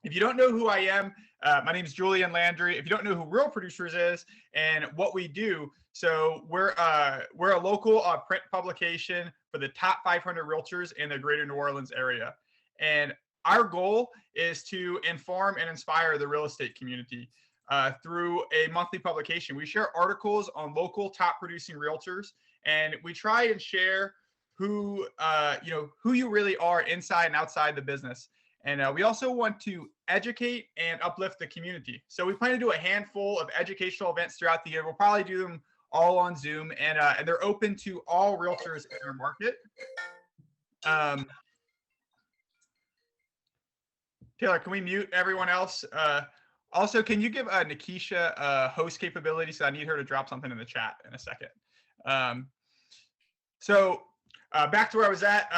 If you don't know who I am, my name is Julian Landry. If you don't know who Real Producers is and what we do, so we're a local print publication for the top 500 realtors in the greater New Orleans area. And our goal is to inform and inspire the real estate community through a monthly publication. We share articles on local top producing realtors, and we try and share who you really are inside and outside the business. And we also want to educate and uplift the community. So we plan to do a handful of educational events throughout the year. We'll probably do them all on Zoom, and they're open to all realtors in our market. Taylor, can we mute everyone else? Also, can you give Nikisha host capability? So I need her to drop something in the chat in a second. So back to where I was at,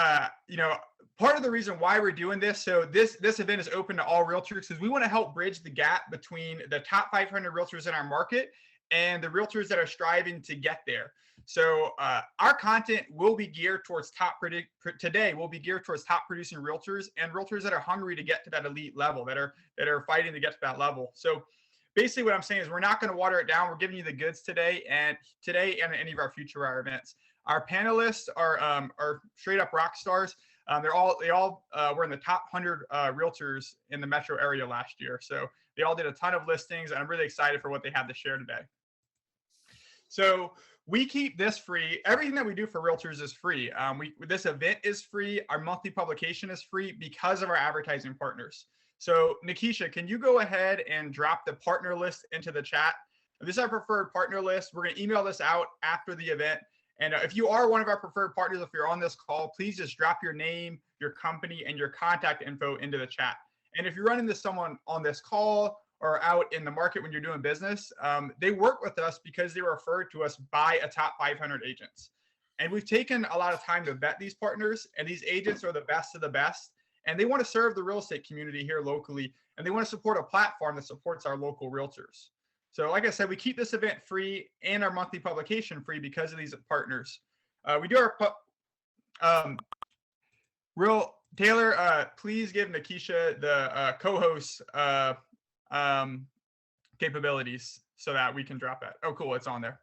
part of the reason why we're doing this, so this event is open to all realtors because we want to help bridge the gap between the top 500 realtors in our market and the realtors that are striving to get there. So our content will be geared towards today will be geared towards top producing realtors and realtors that are hungry to get to that elite level, that are fighting to get to that level. So basically what I'm saying is we're not going to water it down. We're giving you the goods today and any of our future events. Our panelists are straight up rock stars. They all were in the top 100 realtors in the metro area last year. So they all did a ton of listings, and I'm really excited for what they have to share today. So we keep this free. Everything that we do for realtors is free. This event is free. Our monthly publication is free because of our advertising partners. So Nikisha, can you go ahead and drop the partner list into the chat? This is our preferred partner list. We're going to email this out after the event. And if you are one of our preferred partners, if you're on this call, please just drop your name, your company, and your contact info into the chat. And if you're running into someone on this call or out in the market when you're doing business, they work with us because they were referred to us by a top 500 agents. And we've taken a lot of time to vet these partners, and these agents are the best of the best. And they want to serve the real estate community here locally, and they want to support a platform that supports our local realtors. So like I said, we keep this event free and our monthly publication free because of these partners. We do our Taylor, please give Nikisha the co-host capabilities so that we can drop that. Oh, cool, it's on there.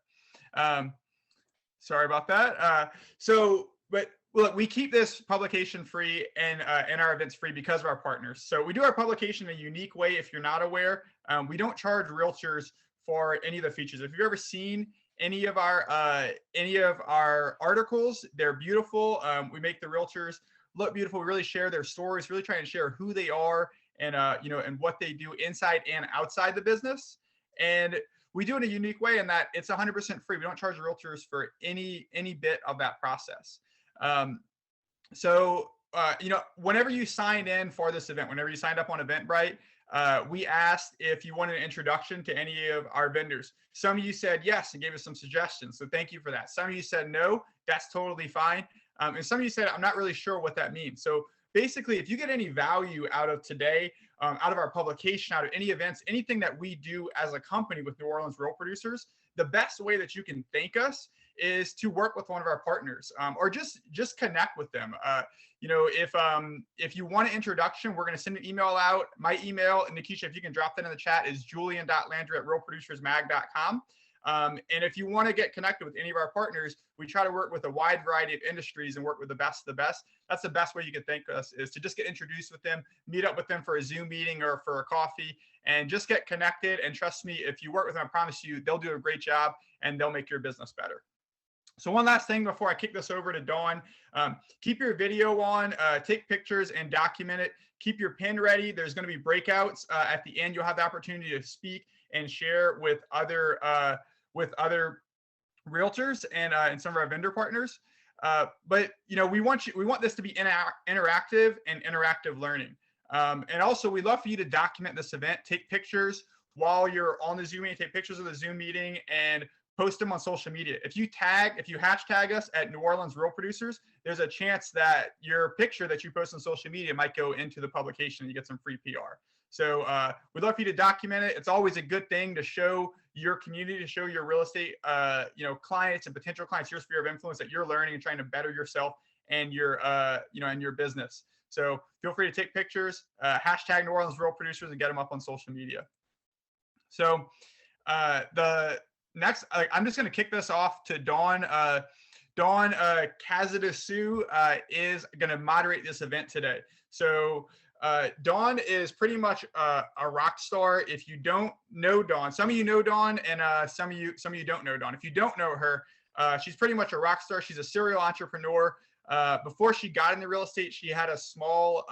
Sorry about that. But look, we keep this publication free and our events free because of our partners. So we do our publication in a unique way. If you're not aware, we don't charge realtors for any of the features. If you've ever seen any of our articles, they're beautiful. We make the realtors look beautiful. We really share their stories, really trying to share who they are and and what they do inside and outside the business. And we do it in a unique way in that it's 100% free. We don't charge realtors for any bit of that process. Whenever you signed in for this event, whenever you signed up on Eventbrite, we asked if you wanted an introduction to any of our vendors. Some of you said yes and gave us some suggestions. So thank you for that. Some of you said no, that's totally fine. And some of you said, I'm not really sure what that means. So basically, if you get any value out of today, out of our publication, out of any events, anything that we do as a company with New Orleans Real Producers, the best way that you can thank us is to work with one of our partners or just connect with them. If you want an introduction, we're going to send an email out. My email, and Nikisha, if you can drop that in the chat, is julian.landry@realproducersmag.com. And if you want to get connected with any of our partners, we try to work with a wide variety of industries and work with the best of the best. That's the best way you can thank us, is to just get introduced with them, meet up with them for a Zoom meeting or for a coffee, and just get connected. And trust me, if you work with them, I promise you, they'll do a great job and they'll make your business better. So one last thing before I kick this over to Dawn, keep your video on, take pictures and document it. Keep your pen ready. There's going to be breakouts at the end. You'll have the opportunity to speak and share with other realtors and some of our vendor partners. But we want this to be interactive and interactive learning. And also, we love for you to document this event. Take pictures while you're on the Zoom meeting. Take pictures of the Zoom meeting and post them on social media. If you hashtag us at New Orleans Real Producers, there's a chance that your picture that you post on social media might go into the publication and you get some free PR. So we'd love for you to document it. It's always a good thing to show your community, to show your real estate clients and potential clients, your sphere of influence, that you're learning and trying to better yourself and your business. So feel free to take pictures, hashtag New Orleans Real Producers, and get them up on social media. So the next, I'm just going to kick this off to Dawn. Dawn Cazedessus is going to moderate this event today. So Dawn is pretty much a rock star. If you don't know Dawn, some of you know Dawn, and some of you don't know Dawn. If you don't know her, she's pretty much a rock star. She's a serial entrepreneur. Before she got into real estate, she had a small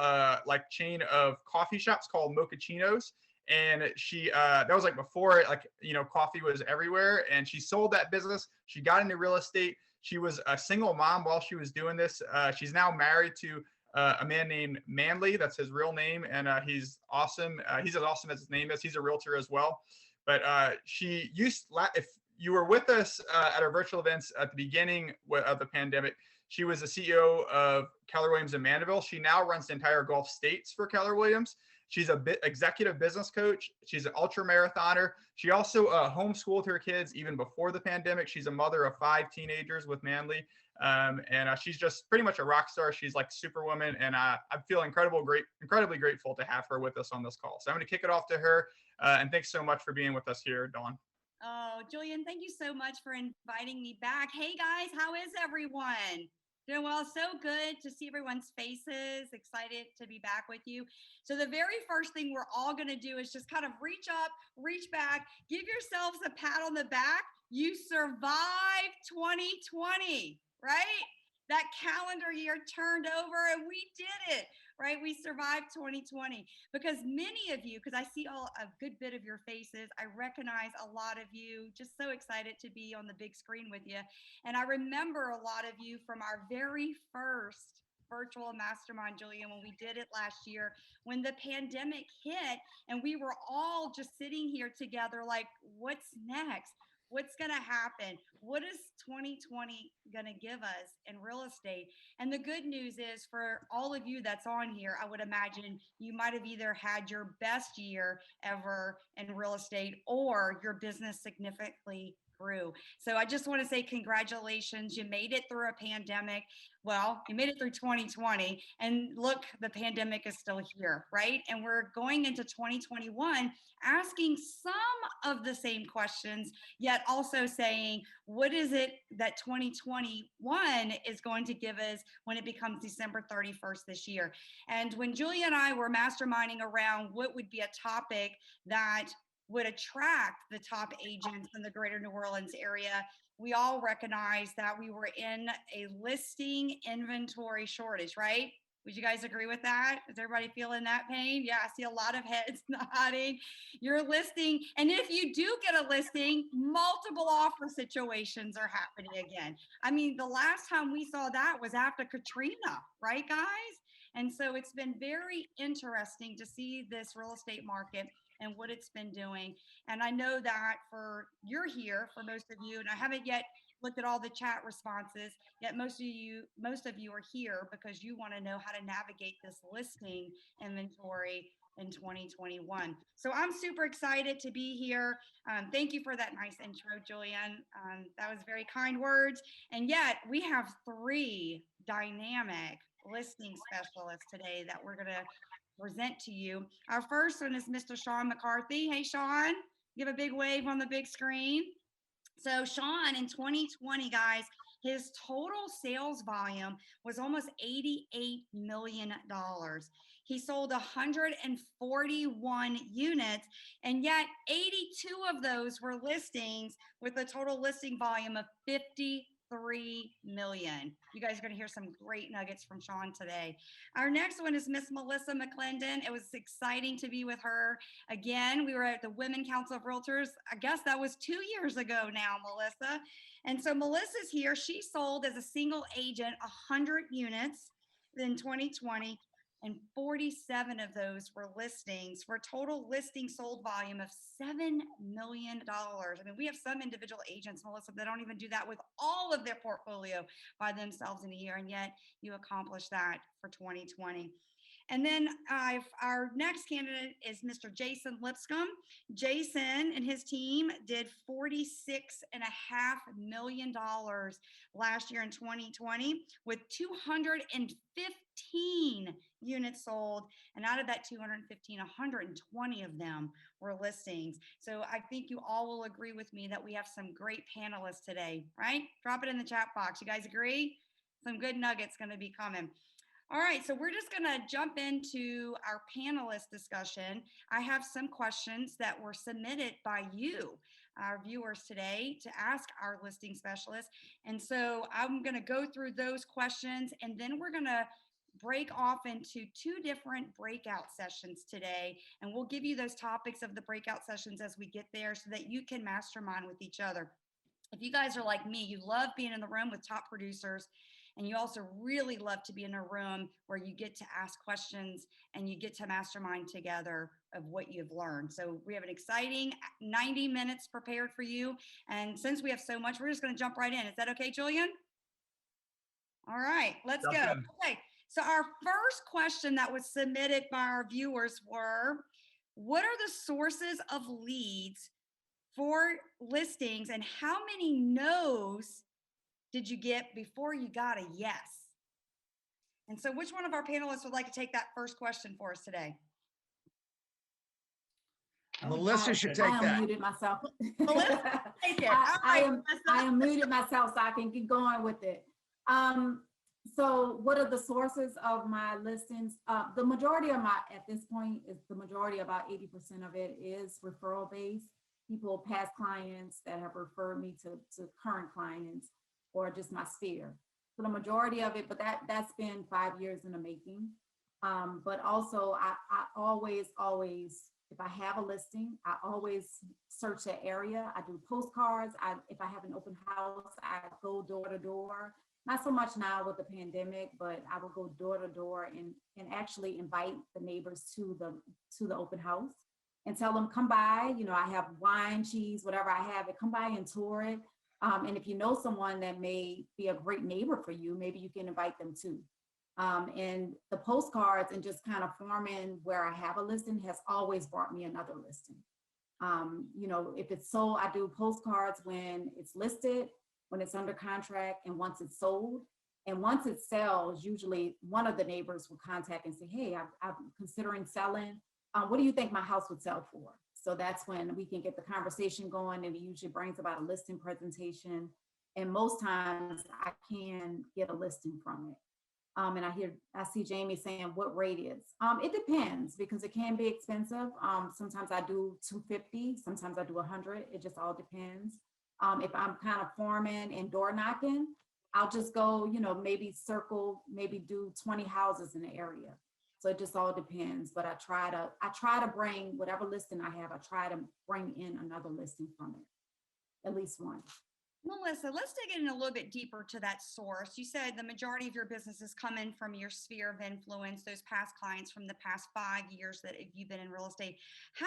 like chain of coffee shops called Mochachinos. And she that was like before, like, you know, coffee was everywhere, and she sold that business. She got into real estate. She was a single mom while she was doing this. She's now married to a man named Manley. That's his real name, and he's awesome. He's as awesome as his name is. He's a realtor as well. But she used, if you were with us at our virtual events at the beginning of the pandemic, she was the CEO of Keller Williams in Mandeville. She now runs the entire Gulf States for Keller Williams. She's a executive business coach. She's an ultra marathoner. She also homeschooled her kids even before the pandemic. She's a mother of 5 teenagers with Manley. And she's just pretty much a rock star. She's like superwoman. And I feel incredibly grateful to have her with us on this call. So I'm going to kick it off to her. And thanks so much for being with us here, Dawn. Oh, Julian, thank you so much for inviting me back. Hey guys, how is everyone? Doing well. So good to see everyone's faces. Excited to be back with you. So the very first thing we're all going to do is just kind of reach up, reach back, give yourselves a pat on the back. You survived 2020, right? That calendar year turned over and we did it, right? We survived 2020 because many of you, because I see a good bit of your faces, I recognize a lot of you, just so excited to be on the big screen with you. And I remember a lot of you from our very first virtual mastermind, Julian, when we did it last year, when the pandemic hit and we were all just sitting here together like, what's next? What's going to happen? What is 2020 going to give us in real estate? And the good news is for all of you that's on here, I would imagine you might have either had your best year ever in real estate or your business significantly grew. So I just want to say congratulations. You made it through a pandemic. Well, you made it through 2020 and look, the pandemic is still here, right? And we're going into 2021 asking some of the same questions, yet also saying, what is it that 2021 is going to give us when it becomes December 31st this year? And when Julia and I were masterminding around what would be a topic that would attract the top agents in the greater New Orleans area, we all recognized that we were in a listing inventory shortage, right? Would you guys agree with that? Is everybody feeling that pain? Yeah, I see a lot of heads nodding. You're listing, and if you do get a listing, multiple offer situations are happening again. I mean, the last time we saw that was after Katrina, right, guys? And so it's been very interesting to see this real estate market and what it's been doing. And I know that you're here for most of you, and I haven't yet looked at all the chat responses, yet most of you are here because you want to know how to navigate this listing inventory in 2021. So I'm super excited to be here. Thank you for that nice intro, Julian. That was very kind words. And yet we have 3 dynamic listing specialists today that we're going to present to you. Our first one is Mr. Shaun McCarthy. Hey, Shaun, give a big wave on the big screen. So Shaun, in 2020, guys, his total sales volume was almost $88 million. He sold 141 units, and yet 82 of those were listings with a total listing volume of 53 million. You guys are going to hear some great nuggets from Shaun today. Our next one is Miss Melissa McClendon. It was exciting to be with her. Again, we were at the Women Council of Realtors. I guess that was 2 years ago now, Melissa. And so Melissa's here. She sold as a single agent 100 units in 2020. And 47 of those were listings for a total listing sold volume of $7 million. I mean, we have some individual agents, Melissa, that don't even do that with all of their portfolio by themselves in a year, and yet you accomplished that for 2020. And then our next candidate is Mr. Jason Lipscomb. Jason and his team did $46.5 million last year in 2020 with 215 units sold. And out of that 215, 120 of them were listings. So I think you all will agree with me that we have some great panelists today, right? Drop it in the chat box. You guys agree? Some good nuggets going to be coming. All right, so we're just going to jump into our panelist discussion. I have some questions that were submitted by you, our viewers today, to ask our listing specialist. And so I'm going to go through those questions, and then we're going to break off into 2 different breakout sessions today. And we'll give you those topics of the breakout sessions as we get there so that you can mastermind with each other. If you guys are like me, you love being in the room with top producers, and you also really love to be in a room where you get to ask questions and you get to mastermind together of what you've learned. So we have an exciting 90 minutes prepared for you. And since we have so much, we're just going to jump right in. Is that okay, Julian? All right, let's go. Okay, so our first question that was submitted by our viewers were, what are the sources of leads for listings, and how many no's did you get before you got a yes? And so which one of our panelists would like to take that first question for us today? Melissa should take that. I unmuted myself. Melissa, take it. I unmuted myself so I can get going with it. So what are the sources of my listings? The majority of at this point, is the majority, about 80% of it is referral based. People, past clients that have referred me to current clients, or just my sphere. So the majority of it, but that's been 5 years in the making. But also I always, if I have a listing, I always search the area. I do postcards. If I have an open house, I go door to door. Not so much now with the pandemic, but I will go door to door and actually invite the neighbors to the open house and tell them, come by, I have wine, cheese, whatever I have, come by and tour it. And if you know someone that may be a great neighbor for you, maybe you can invite them too. And the postcards and just kind of forming where I have a listing has always brought me another listing. If it's sold, I do postcards when it's listed, when it's under contract, and once it's sold. And once it sells, usually one of the neighbors will contact and say, hey, I'm considering selling. What do you think my house would sell for? So that's when we can get the conversation going, and it usually brings about a listing presentation. And most times I can get a listing from it. And I see Jamie saying what radius. It depends, because it can be expensive. Sometimes I do 250, sometimes I do 100. It just all depends. If I'm kind of forming and door knocking, I'll just go, maybe do 20 houses in the area. So it just all depends, but I try to bring whatever listing I have, I try to bring in another listing from it, at least one. Melissa, let's dig in a little bit deeper to that source. You said the majority of your business is coming from your sphere of influence, those past clients from the past 5 years that you've been in real estate. How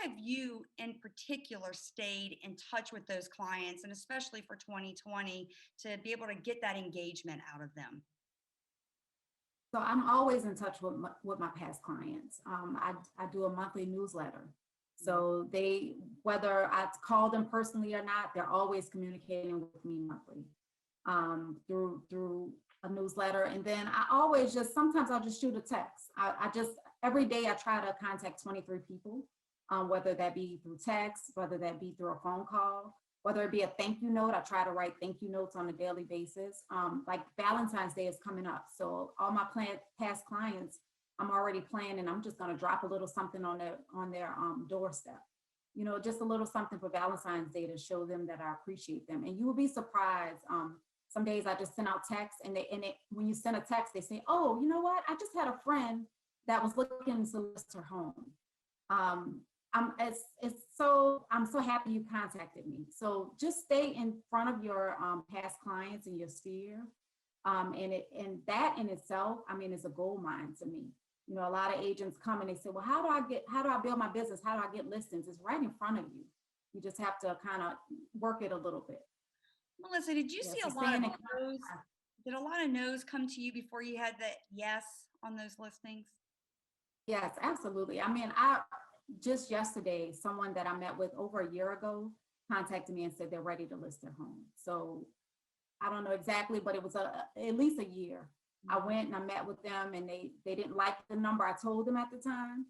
have you in particular stayed in touch with those clients, and especially for 2020, to be able to get that engagement out of them? So I'm always in touch with my past clients. I do a monthly newsletter. So whether I call them personally or not, they're always communicating with me monthly through a newsletter. And then sometimes I'll just shoot a text. Every day I try to contact 23 people, whether that be through text, whether that be through a phone call, whether it be a thank you note. I try to write thank you notes on a daily basis. Like Valentine's Day is coming up. So all my past clients, I'm already planning. I'm just going to drop a little something on their doorstep. Just a little something for Valentine's Day to show them that I appreciate them. And you will be surprised. Some days I just send out texts, and when you send a text, they say, oh, you know what? I just had a friend that was looking to list her home. I'm so happy you contacted me. So just stay in front of your past clients in your sphere. And that in itself, is a gold mine to me. A lot of agents come and they say, well, how do I build my business? How do I get listings? It's right in front of you. You just have to kind of work it a little bit. Melissa, did you see a lot of no's? Did a lot of no's come to you before you had that yes on those listings? Yes, absolutely. Just yesterday, someone that I met with over a year ago contacted me and said they're ready to list their home. So I don't know exactly, but it was at least a year I went and I met with them, and they didn't like the number I told them at the time.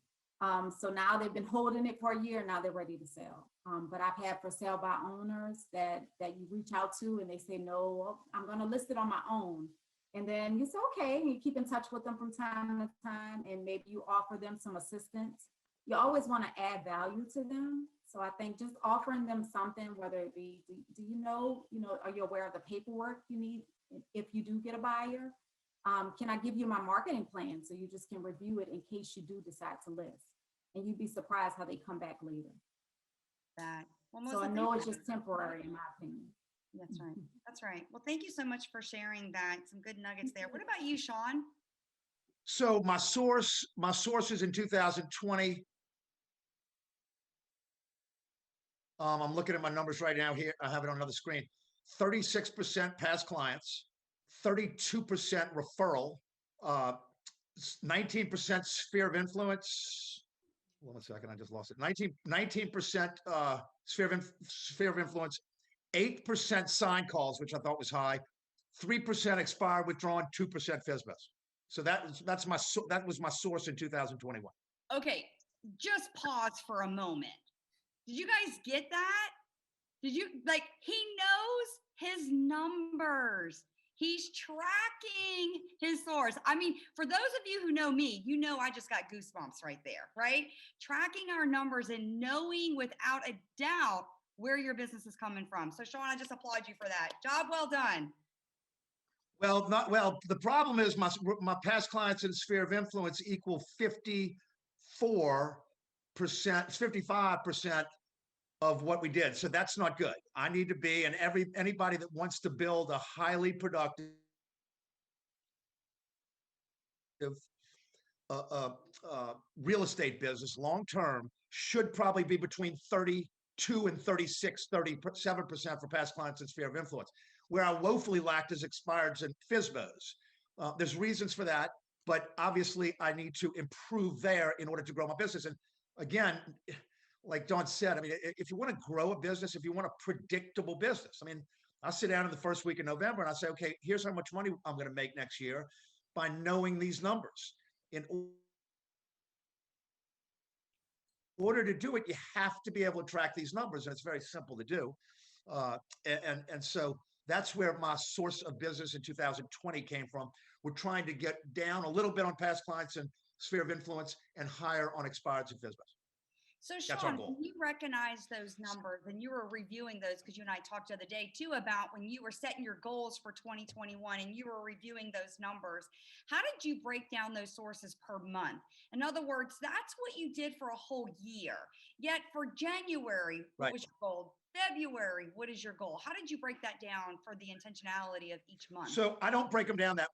So now they've been holding it for a year. Now they're ready to sell. But I've had for sale by owners that you reach out to and they say, no, well, I'm going to list it on my own. And then you say, okay, you keep in touch with them from time to time, and maybe you offer them some assistance. You always want to add value to them. So I think just offering them something, whether it be, do you know, are you aware of the paperwork you need if you do get a buyer? Can I give you my marketing plan so you just can review it in case you do decide to list? And you'd be surprised how they come back later. So I know it's just temporary, in my opinion. That's right. That's right. Well, thank you so much for sharing that. Some good nuggets there. What about you, Shaun? So my sources in 2020. I'm looking at my numbers right now here. I have it on another screen. 36% past clients, 32% referral, 19% sphere of influence. Hold on a second, I just lost it. 19% sphere of influence, 8% sign calls, which I thought was high, 3% expired, withdrawn, 2% FSBS. So that was my source in 2021. Okay, just pause for a moment. Did you guys get that? He knows his numbers. He's tracking his source. I mean, for those of you who know me, you know I just got goosebumps right there, right? Tracking our numbers and knowing without a doubt where your business is coming from. So Shaun, I just applaud you for that. Job well done. Well, the problem is my past clients in sphere of influence equal 54%, 55% of what we did. So that's not good. I need to be, and anybody that wants to build a highly productive real estate business long-term should probably be between 32 and 36, 37% for past clients in sphere of influence. Where I woefully lacked is expireds and FSBOs. There's reasons for that, but obviously I need to improve there in order to grow my business. And again, like Dawn said, I mean, if you want to grow a business, if you want a predictable business, I mean, I'll sit down in the first week of November and I say, okay, here's how much money I'm going to make next year by knowing these numbers. In order to do it, you have to be able to track these numbers, and it's very simple to do. And so that's where my source of business in 2020 came from. We're trying to get down a little bit on past clients and sphere of influence and higher on expireds and FSBOs. So Shaun, when you recognize those numbers and you were reviewing those, because you and I talked the other day too about when you were setting your goals for 2021 and you were reviewing those numbers, how did you break down those sources per month? In other words, that's what you did for a whole year. Yet for January, what was your goal? February, what is your goal? How did you break that down for the intentionality of each month? So I don't break them down that.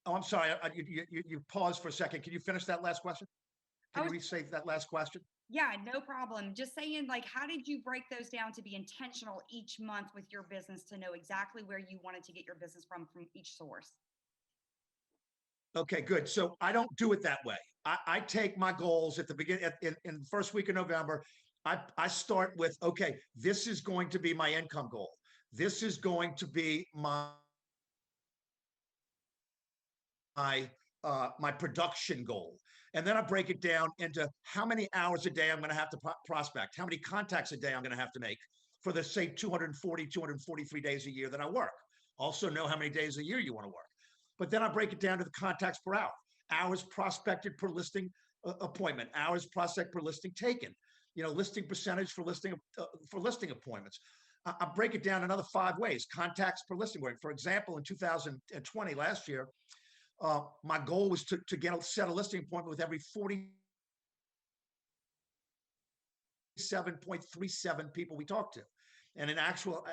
Oh, I'm sorry. You paused for a second. Can you finish that last question? Can you restate that last question? Yeah, no problem. Just saying, like, how did you break those down to be intentional each month with your business to know exactly where you wanted to get your business from each source? Okay, good. So I don't do it that way. I take my goals at the beginning, in the first week of November. I start with, okay, this is going to be my income goal. This is going to be my production goal. And then I break it down into how many hours a day I'm going to have to prospect, how many contacts a day I'm going to have to make for the, say, 240, 243 days a year that I work. Also know how many days a year you want to work. But then I break it down to the contacts per hour, hours prospected per listing appointment, hours prospect per listing taken, listing percentage for listing appointments. I break it down another 5 ways, contacts per listing. For example, in 2020, last year, my goal was to set a listing appointment with every 47.37 people we talked to. And in actual,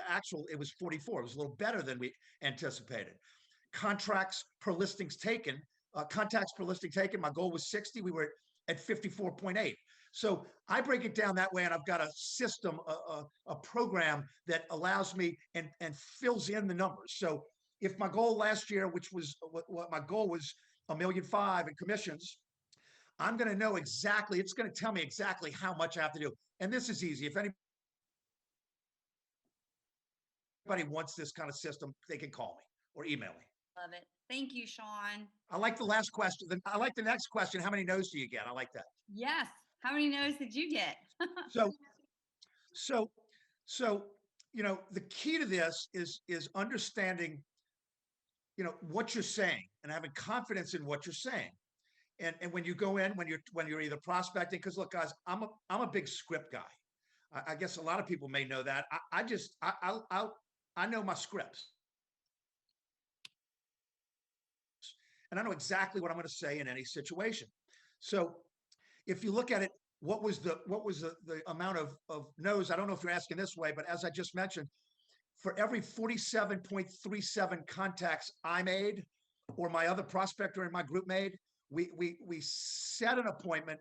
it was 44. It was a little better than we anticipated. Contacts per listing taken, my goal was 60. We were at 54.8. So I break it down that way, and I've got a system, a program that allows me and fills in the numbers. So if my goal last year, which was what my goal was, $1.5 million in commissions, I'm going to know exactly, it's going to tell me exactly how much I have to do. And this is easy. If anybody wants this kind of system, they can call me or email me. Love it. Thank you, Shaun. I like the last question. I like the next question. How many no's do you get? I like that. Yes. How many no's did you get? So, so, the key to this is understanding, what you're saying and having confidence in what you're saying. And when you go in, when you're either prospecting, because look, guys, I'm a big script guy. I guess a lot of people may know that. I know my scripts, and I know exactly what I'm going to say in any situation. So if you look at it, what was the amount of no's? I don't know if you're asking this way, but as I just mentioned, for every 47.37 contacts I made or my other prospector in my group made, we set an appointment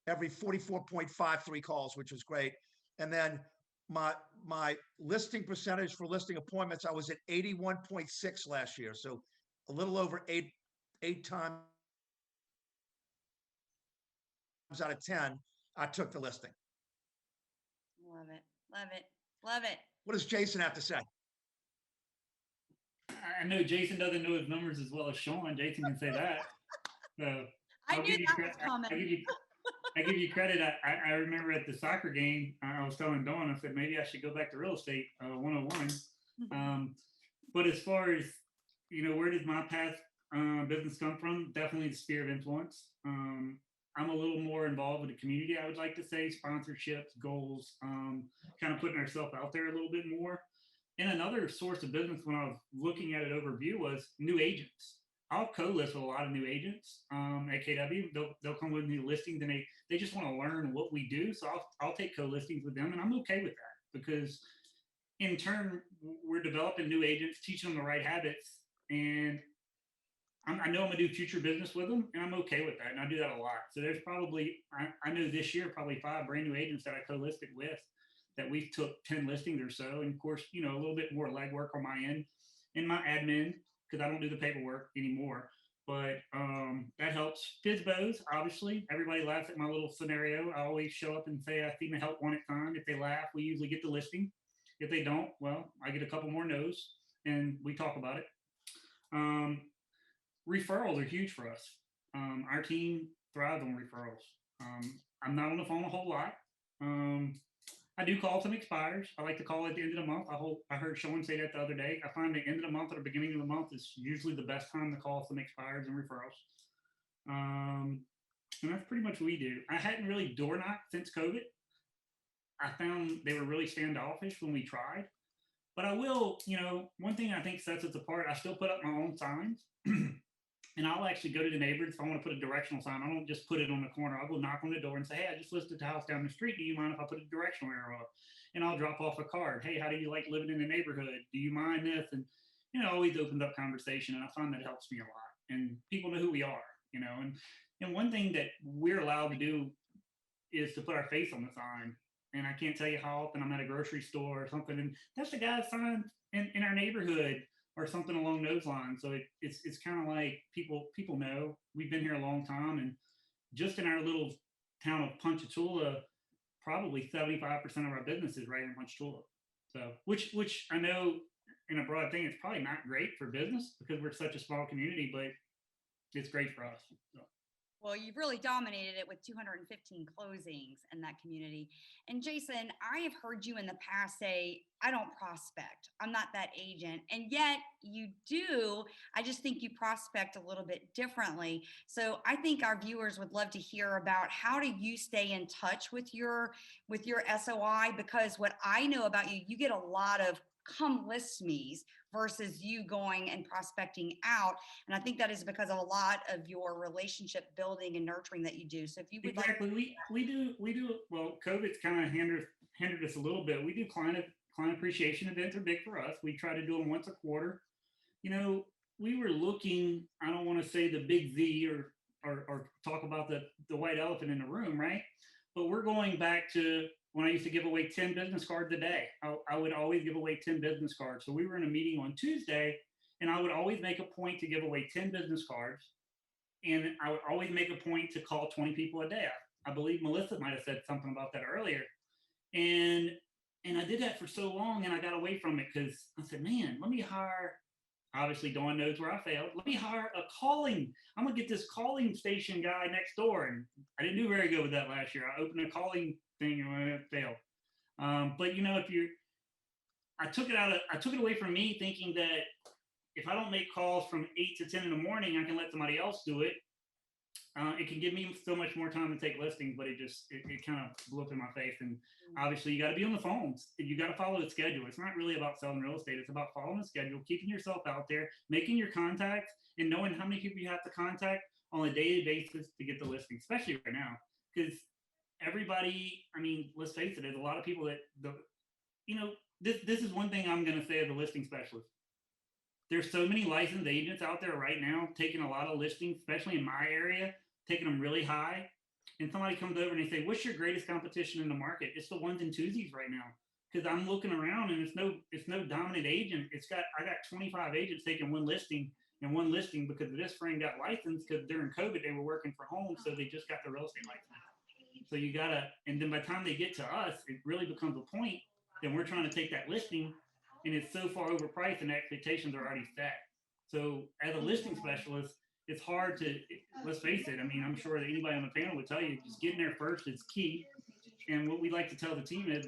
every 44.53 calls, which was great. And then my listing percentage for listing appointments, I was at 81.6 last year. So a little over eight times out of 10, I took the listing. Love it. Love it. Love it. What does Jason have to say? I know Jason doesn't know his numbers as well as Shaun. Jason can say that. So I knew that was coming. I give you credit. I remember at the soccer game, I was telling Dawn, I said, maybe I should go back to real estate 101. But as far as, where does my past business come from? Definitely the sphere of influence. I'm a little more involved with the community, I would like to say, sponsorships, goals, kind of putting ourselves out there a little bit more. And another source of business when I was looking at it overview was new agents. I'll co-list with a lot of new agents at KW. They'll come with new listings and they just want to learn what we do. So I'll take co-listings with them, and I'm okay with that because in turn, we're developing new agents, teaching them the right habits. And I know I'm gonna do future business with them, and I'm okay with that. And I do that a lot. So there's probably, I know this year, probably 5 brand new agents that I co-listed with that we've took 10 listings or so. And of course, a little bit more legwork on my end and my admin, because I don't do the paperwork anymore. But that helps. FISBOs, obviously, everybody laughs at my little scenario. I always show up and say, I need help when it's time. If they laugh, we usually get the listing. If they don't, well, I get a couple more no's and we talk about it. Referrals are huge for us. Our team thrives on referrals. I'm not on the phone a whole lot. I do call some expires. I like to call at the end of the month. I heard Shaun say that the other day. I find the end of the month or the beginning of the month is usually the best time to call some expires and referrals. And that's pretty much what we do. I hadn't really door knocked since COVID. I found they were really standoffish when we tried. But I will, one thing I think sets us apart, I still put up my own signs. And I'll actually go to the neighbors if I want to put a directional sign. I don't just put it on the corner. I'll go knock on the door and say, hey, I just listed the house down the street. Do you mind if I put a directional arrow up? And I'll drop off a card. Hey, how do you like living in the neighborhood? Do you mind this? And, always opens up conversation. And I find that helps me a lot. And people know who we are, And one thing that we're allowed to do is to put our face on the sign. And I can't tell you how often I'm at a grocery store or something. And that's the guy's sign in our neighborhood, or something along those lines. So it's kind of like people know we've been here a long time, and just in our little town of Ponchatoula, probably 75% of our business is right in Ponchatoula. So which I know in a broad thing, it's probably not great for business because we're such a small community, but it's great for us. So. Well, you've really dominated it with 215 closings in that community. And Jason, I have heard you in the past say, I don't prospect. I'm not that agent. And yet you do. I just think you prospect a little bit differently. So I think our viewers would love to hear about how do you stay in touch with your SOI? Because what I know about you, you get a lot of come list me's versus you going and prospecting out. And I think that is because of a lot of your relationship building and nurturing that you do. So if you would exactly. We do, well, COVID's kind of hindered us a little bit. We do client appreciation events are big for us. We try to do them once a quarter. We were looking, I don't want to say the big Z or talk about the white elephant in the room, right? But we're going back to when I used to give away 10 business cards a day. I would always give away 10 business cards. So we were in a meeting on Tuesday, and I would always make a point to give away 10 business cards. And I would always make a point to call 20 people a day. I believe Melissa might have said something about that earlier. And I did that for so long, and I got away from it because I said, man, let me hire Obviously, Dawn knows where I failed. Let me hire a calling. I'm gonna get this calling station guy next door, and I didn't do very good with that last year. I opened a calling thing and it failed. But you know, if you, I took it away from me thinking that if I don't make calls from 8 to 10 in the morning, I can let somebody else do it. It can give me so much more time to take listings, but it kind of blew up in my face. And obviously, you got to be on the phones. You got to follow the schedule. It's not really about selling real estate. It's about following the schedule, keeping yourself out there, making your contacts, and knowing how many people you have to contact on a daily basis to get the listing, especially right now. Because everybody, I mean, let's face it, there's a lot of people that, this is one thing I'm going to say as a listing specialist. There's so many licensed agents out there right now taking a lot of listings, especially in my area, taking them really high. And somebody comes over and they say, what's your greatest competition in the market? It's the ones and twosies right now. Because I'm looking around and it's no dominant agent. I got 25 agents taking one listing because this friend got licensed because during COVID they were working from home, so they just got the real estate license. So you gotta, and then by the time they get to us, it really becomes a point that we're trying to take that listing and it's so far overpriced and the expectations are already set. So as a listing specialist, it's hard to, let's face it, I mean, I'm sure that anybody on the panel would tell you, just getting there first is key. And what we like to tell the team is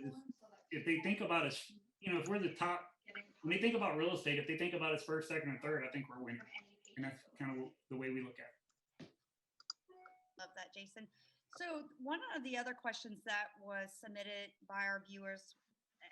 if they think about us, if we're the top, when they think about real estate, if they think about us first, second, and third, I think we're winning. And that's kind of the way we look at it. Love that, Jason. So one of the other questions that was submitted by our viewers,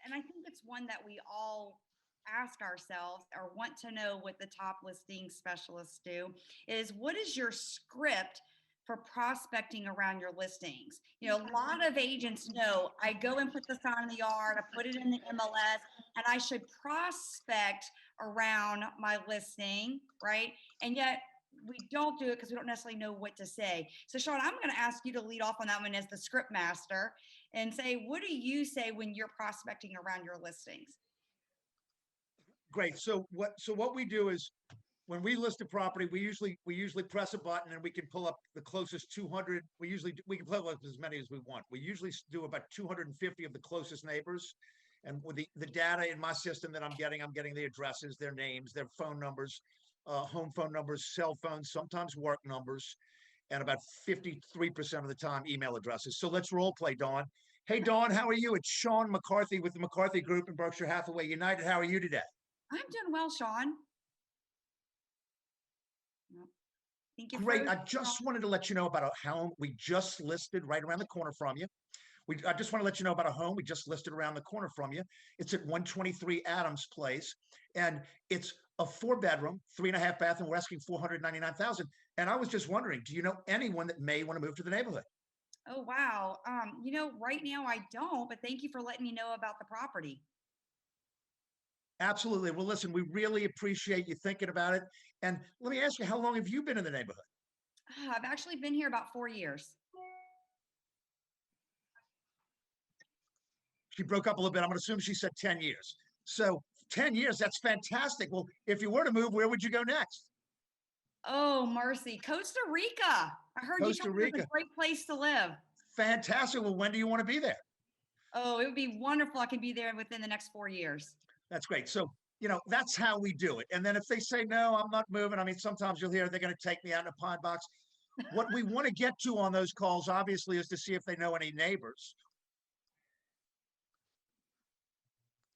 and I think it's one that we all ask ourselves or want to know what the top listing specialists do, is what is your script for prospecting around your listings? A lot of agents know I go and put the sign in the yard, I put it in the MLS, and I should prospect around my listing, right? And yet we don't do it because we don't necessarily know what to say. So Shaun, I'm going to ask you to lead off on that one as the script master and say, what do you say when you're prospecting around your listings? Great. So what we do is when we list a property, we usually press a button and we can pull up the closest 200. We can pull up as many as we want. We usually do about 250 of the closest neighbors. And with the data in my system that I'm getting the addresses, their names, their phone numbers, home phone numbers, cell phones, sometimes work numbers, and about 53% of the time email addresses. So let's role play, Dawn. Hey, Dawn, how are you? It's Shaun McCarthy with the McCarthy Group in Berkshire Hathaway United. How are you today? I'm doing well, Shaun. Thank you. Great. I just wanted to let you know about a home we just listed right around the corner from you. I just want to let you know about a home we just listed around the corner from you. It's at 123 Adams Place, and it's a 4-bedroom, 3.5 bath, and we're asking $499,000. And I was just wondering, do you know anyone that may want to move to the neighborhood? Oh, wow. Right now I don't, but thank you for letting me know about the property. Absolutely. Well, listen, we really appreciate you thinking about it. And let me ask you, how long have you been in the neighborhood? I've actually been here about 4 years. She broke up a little bit. I'm going to assume she said 10 years. So 10 years, that's fantastic. Well, if you were to move, where would you go next? Oh, mercy. Costa Rica. I heard Costa Rica. It's a great place to live. Fantastic. Well, when do you want to be there? Oh, it would be wonderful. I can be there within the next 4 years. That's great. So, that's how we do it. And then if they say, no, I'm not moving. I mean, sometimes you'll hear they're going to take me out in a pine box. What we want to get to on those calls, obviously, is to see if they know any neighbors,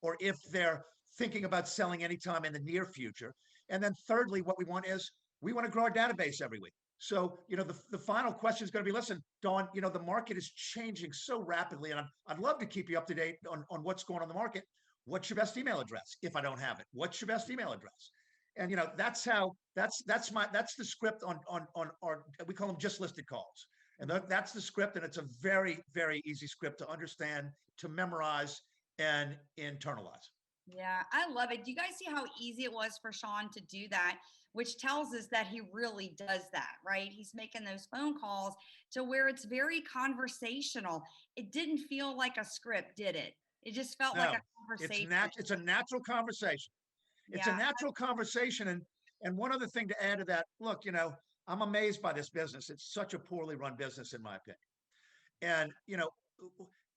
or if they're thinking about selling anytime in the near future. And then thirdly, what we want to grow our database every week. So, the final question is going to be, listen, Dawn, the market is changing so rapidly, and I'd love to keep you up to date on what's going on in the market. What's your best email address? If I don't have it, what's your best email address? And, that's the script on our, we call them just listed calls. And that's the script. And it's a very, very easy script to understand, to memorize, and internalize. Yeah, I love it. Do you guys see how easy it was for Shaun to do that, which tells us that he really does that, right? He's making those phone calls to where it's very conversational. It didn't feel like a script, did it? It just felt like a conversation. It's a natural conversation. It's a natural conversation. And one other thing to add to that, look, I'm amazed by this business. It's such a poorly run business, in my opinion. And,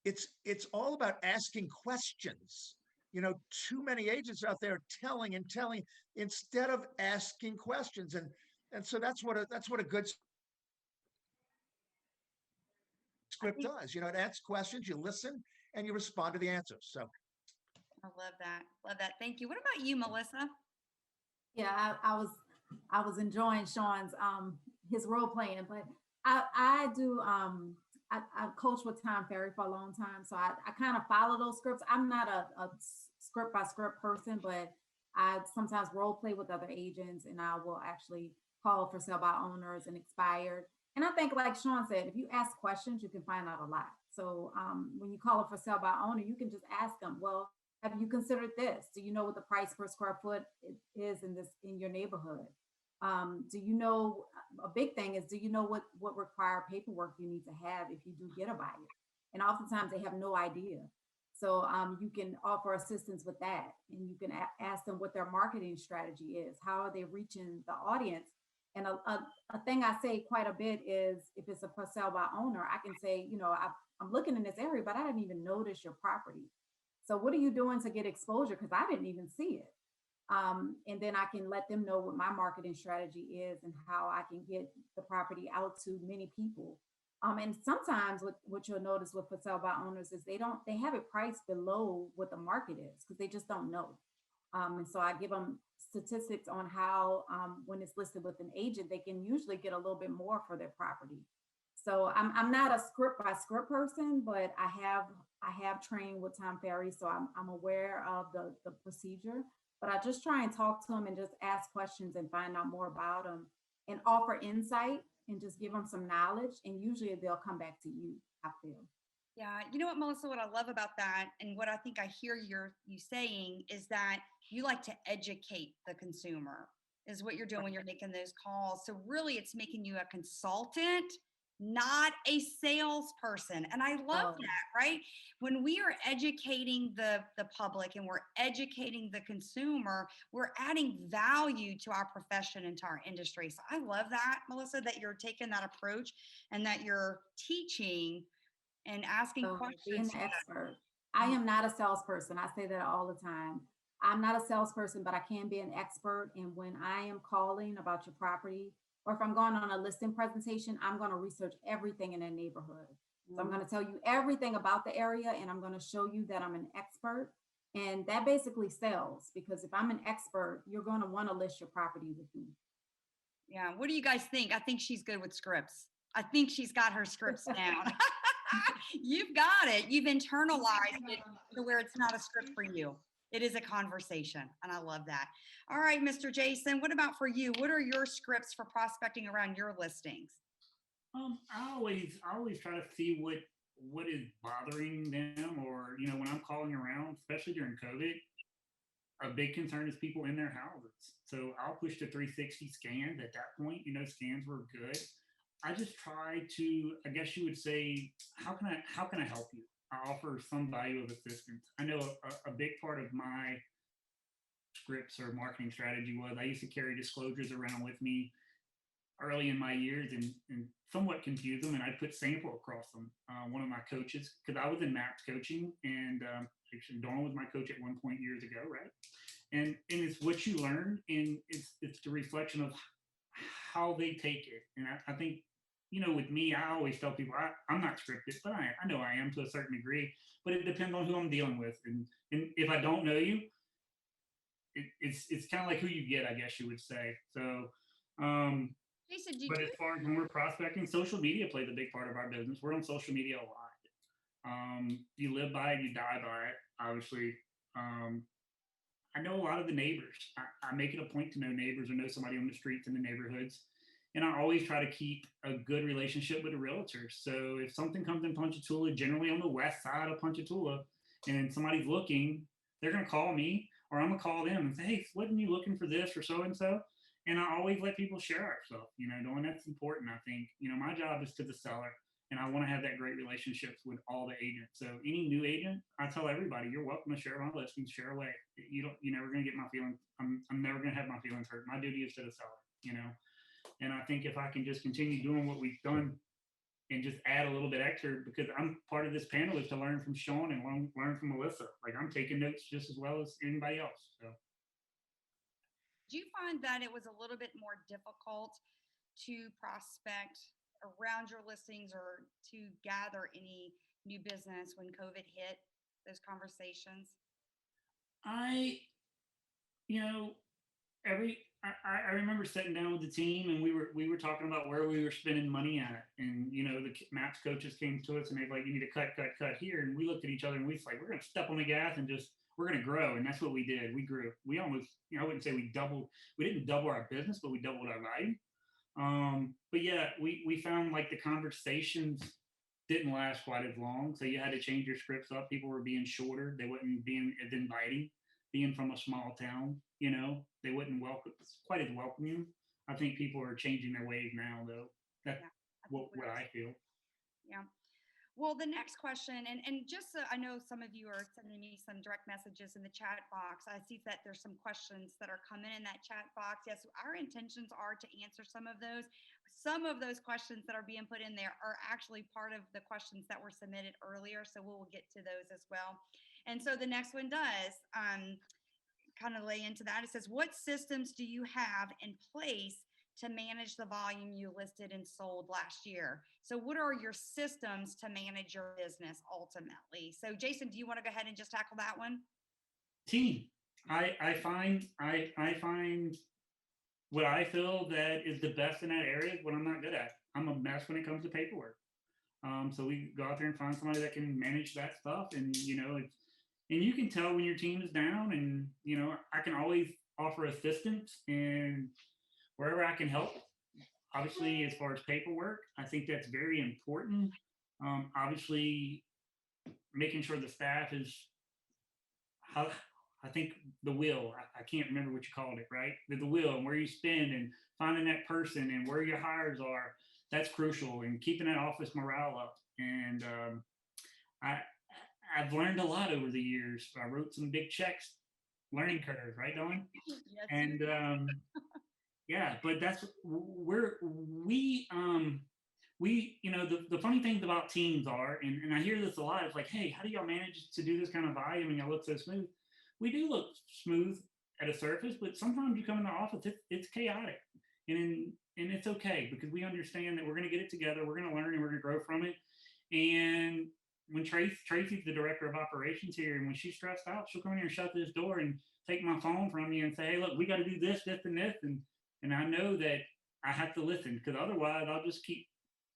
it's all about asking questions. too many agents out there telling and telling instead of asking questions. And so that's what a good script does. It asks questions, you listen, and you respond to the answers. So I love that. Love that. Thank you. What about you, Melissa? Yeah, I was enjoying Shaun's his role playing, but I do I coached with Tom Ferry for a long time, so I kind of follow those scripts. I'm not a script by script person, but I sometimes role play with other agents, and I will actually call for sale by owners and expired. And I think, like Shaun said, if you ask questions, you can find out a lot. So when you call it for sale by owner, you can just ask them, well, have you considered this? Do you know what the price per square foot is in your neighborhood? Do you know, a big thing is, do you know what required paperwork you need to have if you do get a buyer? And oftentimes they have no idea. So you can offer assistance with that, and you can ask them what their marketing strategy is. How are they reaching the audience? And a thing I say quite a bit is, if it's a for sale by owner, I can say, I'm looking in this area, but I didn't even notice your property. So what are you doing to get exposure? Because I didn't even see it. And then I can let them know what my marketing strategy is and how I can get the property out to many people. And sometimes what you'll notice with for sale by owners is they have it priced below what the market is, because they just don't know. And so I give them statistics on how when it's listed with an agent, they can usually get a little bit more for their property. So I'm not a script by script person, but I have trained with Tom Ferry, so I'm aware of the procedure. But I just try and talk to them and just ask questions and find out more about them and offer insight and just give them some knowledge. And usually they'll come back to you, I feel. Yeah, you know what, Melissa, what I love about that, and what I think I hear you saying, is that you like to educate the consumer, is what you're doing when you're making those calls. So really it's making you a consultant, not a salesperson. And I love that, right? When we are educating the public and we're educating the consumer, we're adding value to our profession and to our industry. So I love that, Melissa, that you're taking that approach and that you're teaching and asking questions. Being an expert. I am not a salesperson. I say that all the time. I'm not a salesperson, but I can be an expert. And when I am calling about your property, or if I'm going on a listing presentation, I'm going to research everything in that neighborhood. So I'm going to tell you everything about the area, and I'm going to show you that I'm an expert. And that basically sells, because if I'm an expert, you're going to want to list your property with me. Yeah. What do you guys think? I think she's good with scripts. I think she's got her scripts down. You've got it. You've internalized it to where it's not a script for you. It is a conversation. And I love that. All right, Mr. Jason, what about for you? What are your scripts for prospecting around your listings? I always try to see what is bothering them, or, when I'm calling around, especially during COVID, a big concern is people in their houses. So I'll push to 360 scans at that point. Scans were good. I just try to, I guess you would say, how can I help you? I offer some value of assistance. I know a big part of my scripts or marketing strategy was I used to carry disclosures around with me early in my years and somewhat confuse them, and I'd put sample across them. One of my coaches, because I was in MAPS coaching, and actually Dawn was my coach at one point years ago, right? And it's what you learn, and it's the reflection of how they take it. And I think, with me, I always tell people I'm not scripted, but I know I am to a certain degree, but it depends on who I'm dealing with. And if I don't know you, it's kind of like who you get, I guess you would say. So, Jason, but as far as when we're prospecting, social media plays a big part of our business. We're on social media a lot. You live by it, you die by it, obviously. I know a lot of the neighbors. I make it a point to know neighbors or know somebody on the streets in the neighborhoods. And I always try to keep a good relationship with the realtors. So if something comes in Ponchatoula, generally on the west side of Ponchatoula, and somebody's looking, they're going to call me, or I'm going to call them and say, hey, wasn't you looking for this or so-and-so? And I always let people share our stuff, and that's important. I think, my job is to the seller, and I want to have that great relationships with all the agents. So any new agent, I tell everybody, you're welcome to share my listings, share away. You're never going to get my feelings. I'm never going to have my feelings hurt. My duty is to the seller, And I think if I can just continue doing what we've done and just add a little bit extra, because I'm part of this panel is to learn from Shaun and learn from Melissa. Like, I'm taking notes just as well as anybody else. So. Do you find that it was a little bit more difficult to prospect around your listings or to gather any new business when COVID hit, those conversations? I remember sitting down with the team, and we were talking about where we were spending money at, and the maps coaches came to us and they're like, you need to cut here, and we looked at each other and we was like, we're going to step on the gas and we're going to grow. And that's what we did. We grew. We almost, I wouldn't say we didn't double our business, but we doubled our value. But yeah, we found like the conversations didn't last quite as long, so you had to change your scripts up. People were being shorter. They weren't being as inviting. Being from a small town, they wouldn't quite as welcome you. I think people are changing their ways now, though. That's what I feel. Yeah. Well, the next question, and just so I know some of you are sending me some direct messages in the chat box. I see that there's some questions that are coming in that chat box. Yes, our intentions are to answer some of those. Some of those questions that are being put in there are actually part of the questions that were submitted earlier, so we'll get to those as well. And so the next one does kind of lay into that. It says, what systems do you have in place to manage the volume you listed and sold last year? So what are your systems to manage your business ultimately? So Jason, do you want to go ahead and just tackle that one? Team. I find what I feel that is the best in that area is what I'm not good at. I'm a mess when it comes to paperwork. So we go out there and find somebody that can manage that stuff. And, and you can tell when your team is down, and, I can always offer assistance and wherever I can help. Obviously, as far as paperwork, I think that's very important. Obviously, making sure the staff is, I think the will, I can't remember what you called it, right? The will and where you spend and finding that person and where your hires are, that's crucial, and keeping that office morale up. And I've learned a lot over the years. I wrote some big checks, learning curve, right, Dawn? Yes. And yeah, but that's the funny things about teams are, and I hear this a lot. It's like, hey, how do y'all manage to do this kind of volume and y'all look so smooth? We do look smooth at a surface, but sometimes you come in the office, it's chaotic, and it's okay, because we understand that we're going to get it together, we're going to learn, and we're going to grow from it. And when Tracy's the director of operations here, and when she's stressed out, she'll come in here and shut this door and take my phone from you and say, hey, look, we got to do this, this, and this. And I know that I have to listen, because otherwise I'll just keep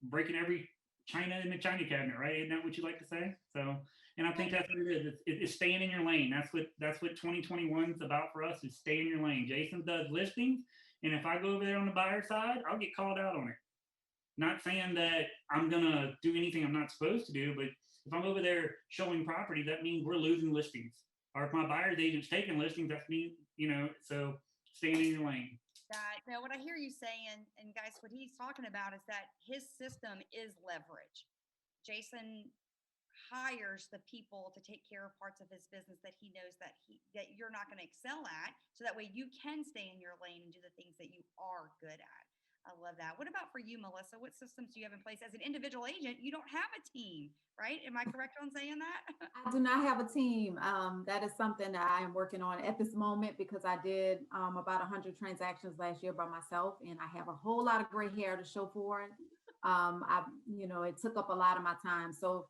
breaking every china in the china cabinet, right? Isn't that what you like to say? So, and I think that's what it is. It's staying in your lane. That's what 2021 is about for us, is stay in your lane. Jason does listings, and if I go over there on the buyer side, I'll get called out on it. Not saying that I'm gonna do anything I'm not supposed to do, but if I'm over there showing property, that means we're losing listings. Or if my buyer's agent's taking listings, that means, so staying in your lane. Now, what I hear you saying, and guys, what he's talking about is that his system is leverage. Jason hires the people to take care of parts of his business that he knows that you're not going to excel at, so that way you can stay in your lane and do the things that you are good at. I love that. What about for you, Melissa? What systems do you have in place? As an individual agent, you don't have a team, right? Am I correct on saying that? I do not have a team. That is something that I am working on at this moment, because I did about 100 transactions last year by myself, and I have a whole lot of gray hair to show for it. It took up a lot of my time. So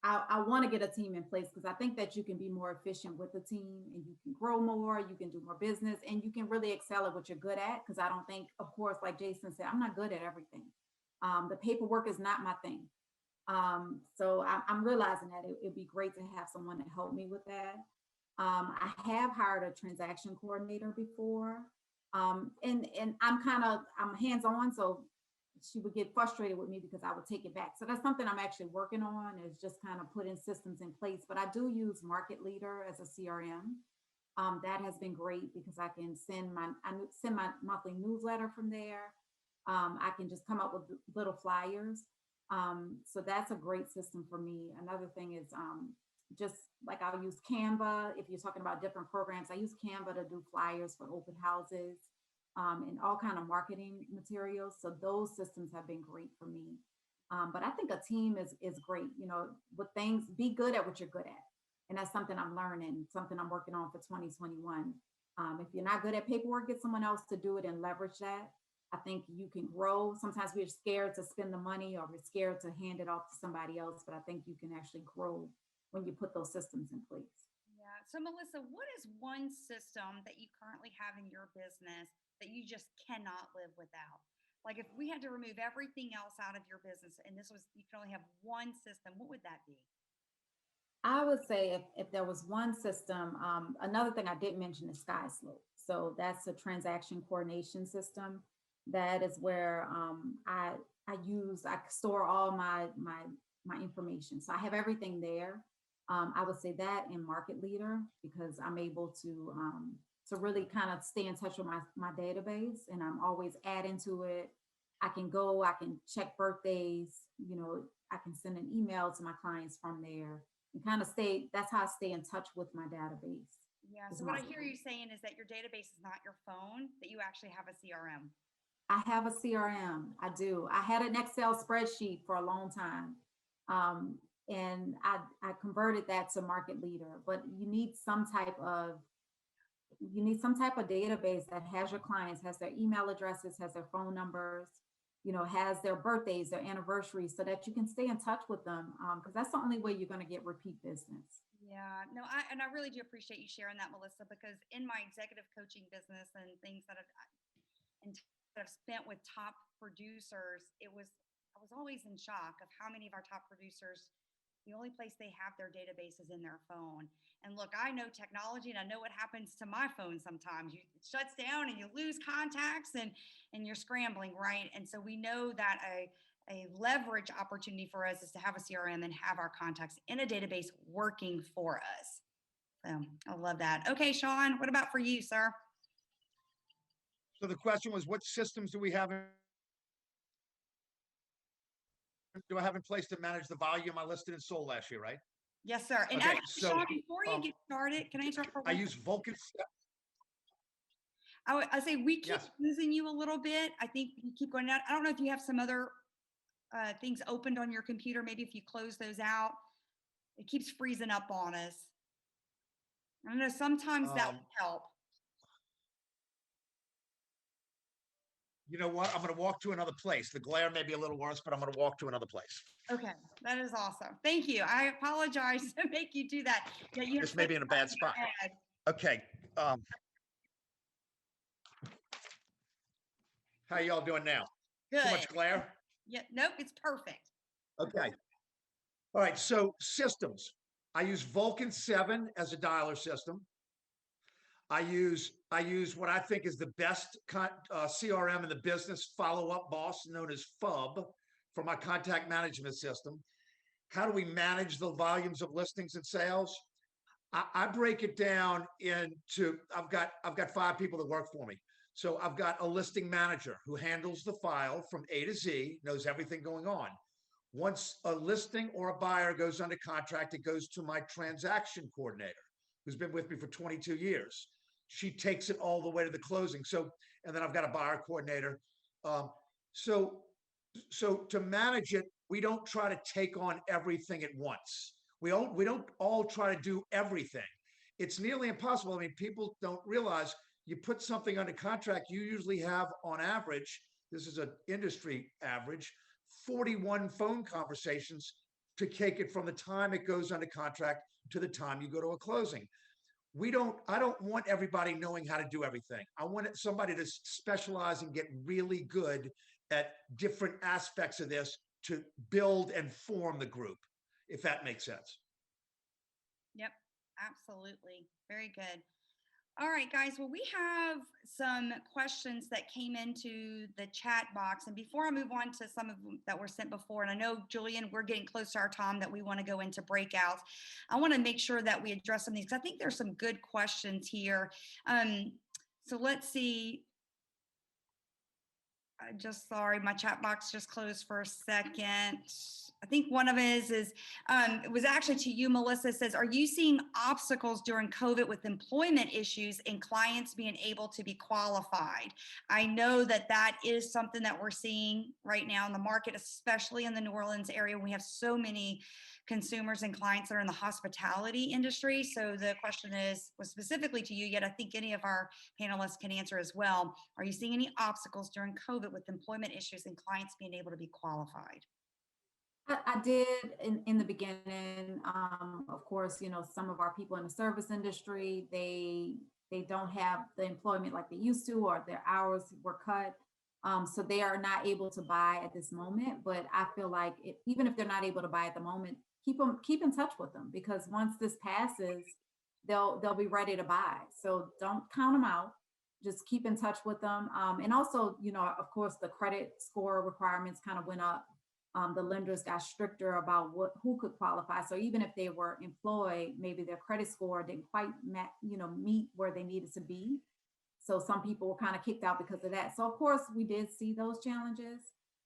I want to get a team in place, because I think that you can be more efficient with the team, and you can grow more, you can do more business, and you can really excel at what you're good at. Because I don't think, of course, like Jason said, I'm not good at everything. The paperwork is not my thing. So I'm realizing that it'd be great to have someone to help me with that. I have hired a transaction coordinator before, and I'm hands-on, so she would get frustrated with me because I would take it back. So that's something I'm actually working on, is just kind of putting systems in place. But I do use Market Leader as a CRM. That has been great, because I send my monthly newsletter from there. I can just come up with little flyers. So that's a great system for me. Another thing is just like I'll use Canva. If you're talking about different programs, I use Canva to do flyers for open houses. And all kind of marketing materials. So those systems have been great for me. But I think a team is great. You know, with things, be good at what you're good at. And that's something I'm learning, something I'm working on for 2021. If you're not good at paperwork, get someone else to do it and leverage that. I think you can grow. Sometimes we're scared to spend the money or we're scared to hand it off to somebody else, but I think you can actually grow when you put those systems in place. Yeah. So Melissa, what is one system that you currently have in your business that you just cannot live without? Like if we had to remove everything else out of your business and this was, you can only have one system, what would that be? I would say if there was one system, another thing I didn't mention is SkySlope. So that's a transaction coordination system. That is where I store all my information. So I have everything there. I would say that in Market Leader because I'm able to really kind of stay in touch with my database and I'm always adding to it. I can check birthdays, you know, I can send an email to my clients from there and kind of that's how I stay in touch with my database. Yeah. So what I hear you saying is that your database is not your phone, that you actually have a CRM. I have a CRM. I do. I had an Excel spreadsheet for a long time. And I converted that to Market Leader, but you need some type of database that has your clients, has their email addresses, has their phone numbers, you know, has their birthdays, their anniversaries, so that you can stay in touch with them. Because that's the only way you're going to get repeat business. Yeah, no, I really do appreciate you sharing that, Melissa, because in my executive coaching business and things that I've spent with top producers, I was always in shock of how many of our top producers, the only place they have their database is in their phone. And look, I know technology and I know what happens to my phone sometimes. It shuts down and you lose contacts and you're scrambling, right? And so we know that a leverage opportunity for us is to have a CRM and have our contacts in a database working for us. So I love that. Okay, Shaun, what about for you, sir? So the question was, what systems do I have in place to manage the volume I listed and sold last year, right? Yes, sir. And Okay, actually, so, Shaun, before you get started, can I interrupt for I one use Vulcan. I say we keep Yes. losing you a little bit. I think you keep going out. I don't know if you have some other things opened on your computer. Maybe if you close those out, it keeps freezing up on us. I don't know. Sometimes that would help. You know what? I'm going to walk to another place. The glare may be a little worse, but I'm going to walk to another place. Okay, that is awesome. Thank you. I apologize to make you do that. Yeah, you This may be in a bad spot. Okay. How y'all doing now? Good. Too much glare? Yeah, nope, it's perfect. Okay. All right. So systems. I use Vulcan 7 as a dialer system. I use what I think is the best CRM in the business, Follow-Up Boss, known as FUB, for my contact management system. How do we manage the volumes of listings and sales? I break it down into, I've got 5 people that work for me. So I've got a listing manager who handles the file from A to Z, knows everything going on. Once a listing or a buyer goes under contract, it goes to my transaction coordinator, who's been with me for 22 years. She takes it all the way to the closing. So, and then I've got a buyer coordinator. So to manage it, we don't try to take on everything at once. We don't all try to do everything. It's nearly impossible. I mean, people don't realize you put something under contract, you usually have on average, this is an industry average, 41 phone conversations to take it from the time it goes under contract to the time you go to a closing. I don't want everybody knowing how to do everything. I want somebody to specialize and get really good at different aspects of this to build and form the group, if that makes sense. Yep, absolutely. Very good. All right, guys. Well, we have some questions that came into the chat box. And before I move on to some of them that were sent before, and I know, Julian, we're getting close to our time that we want to go into breakouts. I want to make sure that we address some of these because I think there's some good questions here. So let's see. just sorry, my chat box just closed for a second. I think one of it is it was actually to you, Melissa. It says, are you seeing obstacles during COVID with employment issues and clients being able to be qualified? I know that that is something that we're seeing right now in the market, especially in the New Orleans area. We have so many consumers and clients that are in the hospitality industry. So the question was specifically to you, yet I think any of our panelists can answer as well. Are you seeing any obstacles during COVID with employment issues and clients being able to be qualified? I did in the beginning. Of course, some of our people in the service industry, they don't have the employment like they used to, or their hours were cut. So they are not able to buy at this moment. But I feel like even if they're not able to buy at the moment, keep in touch with them, because once this passes, they'll be ready to buy. So don't count them out. Just keep in touch with them. And also, of course, the credit score requirements kind of went up. The lenders got stricter about who could qualify. So even if they were employed, maybe their credit score didn't quite meet where they needed to be. So some people were kind of kicked out because of that. So of course we did see those challenges,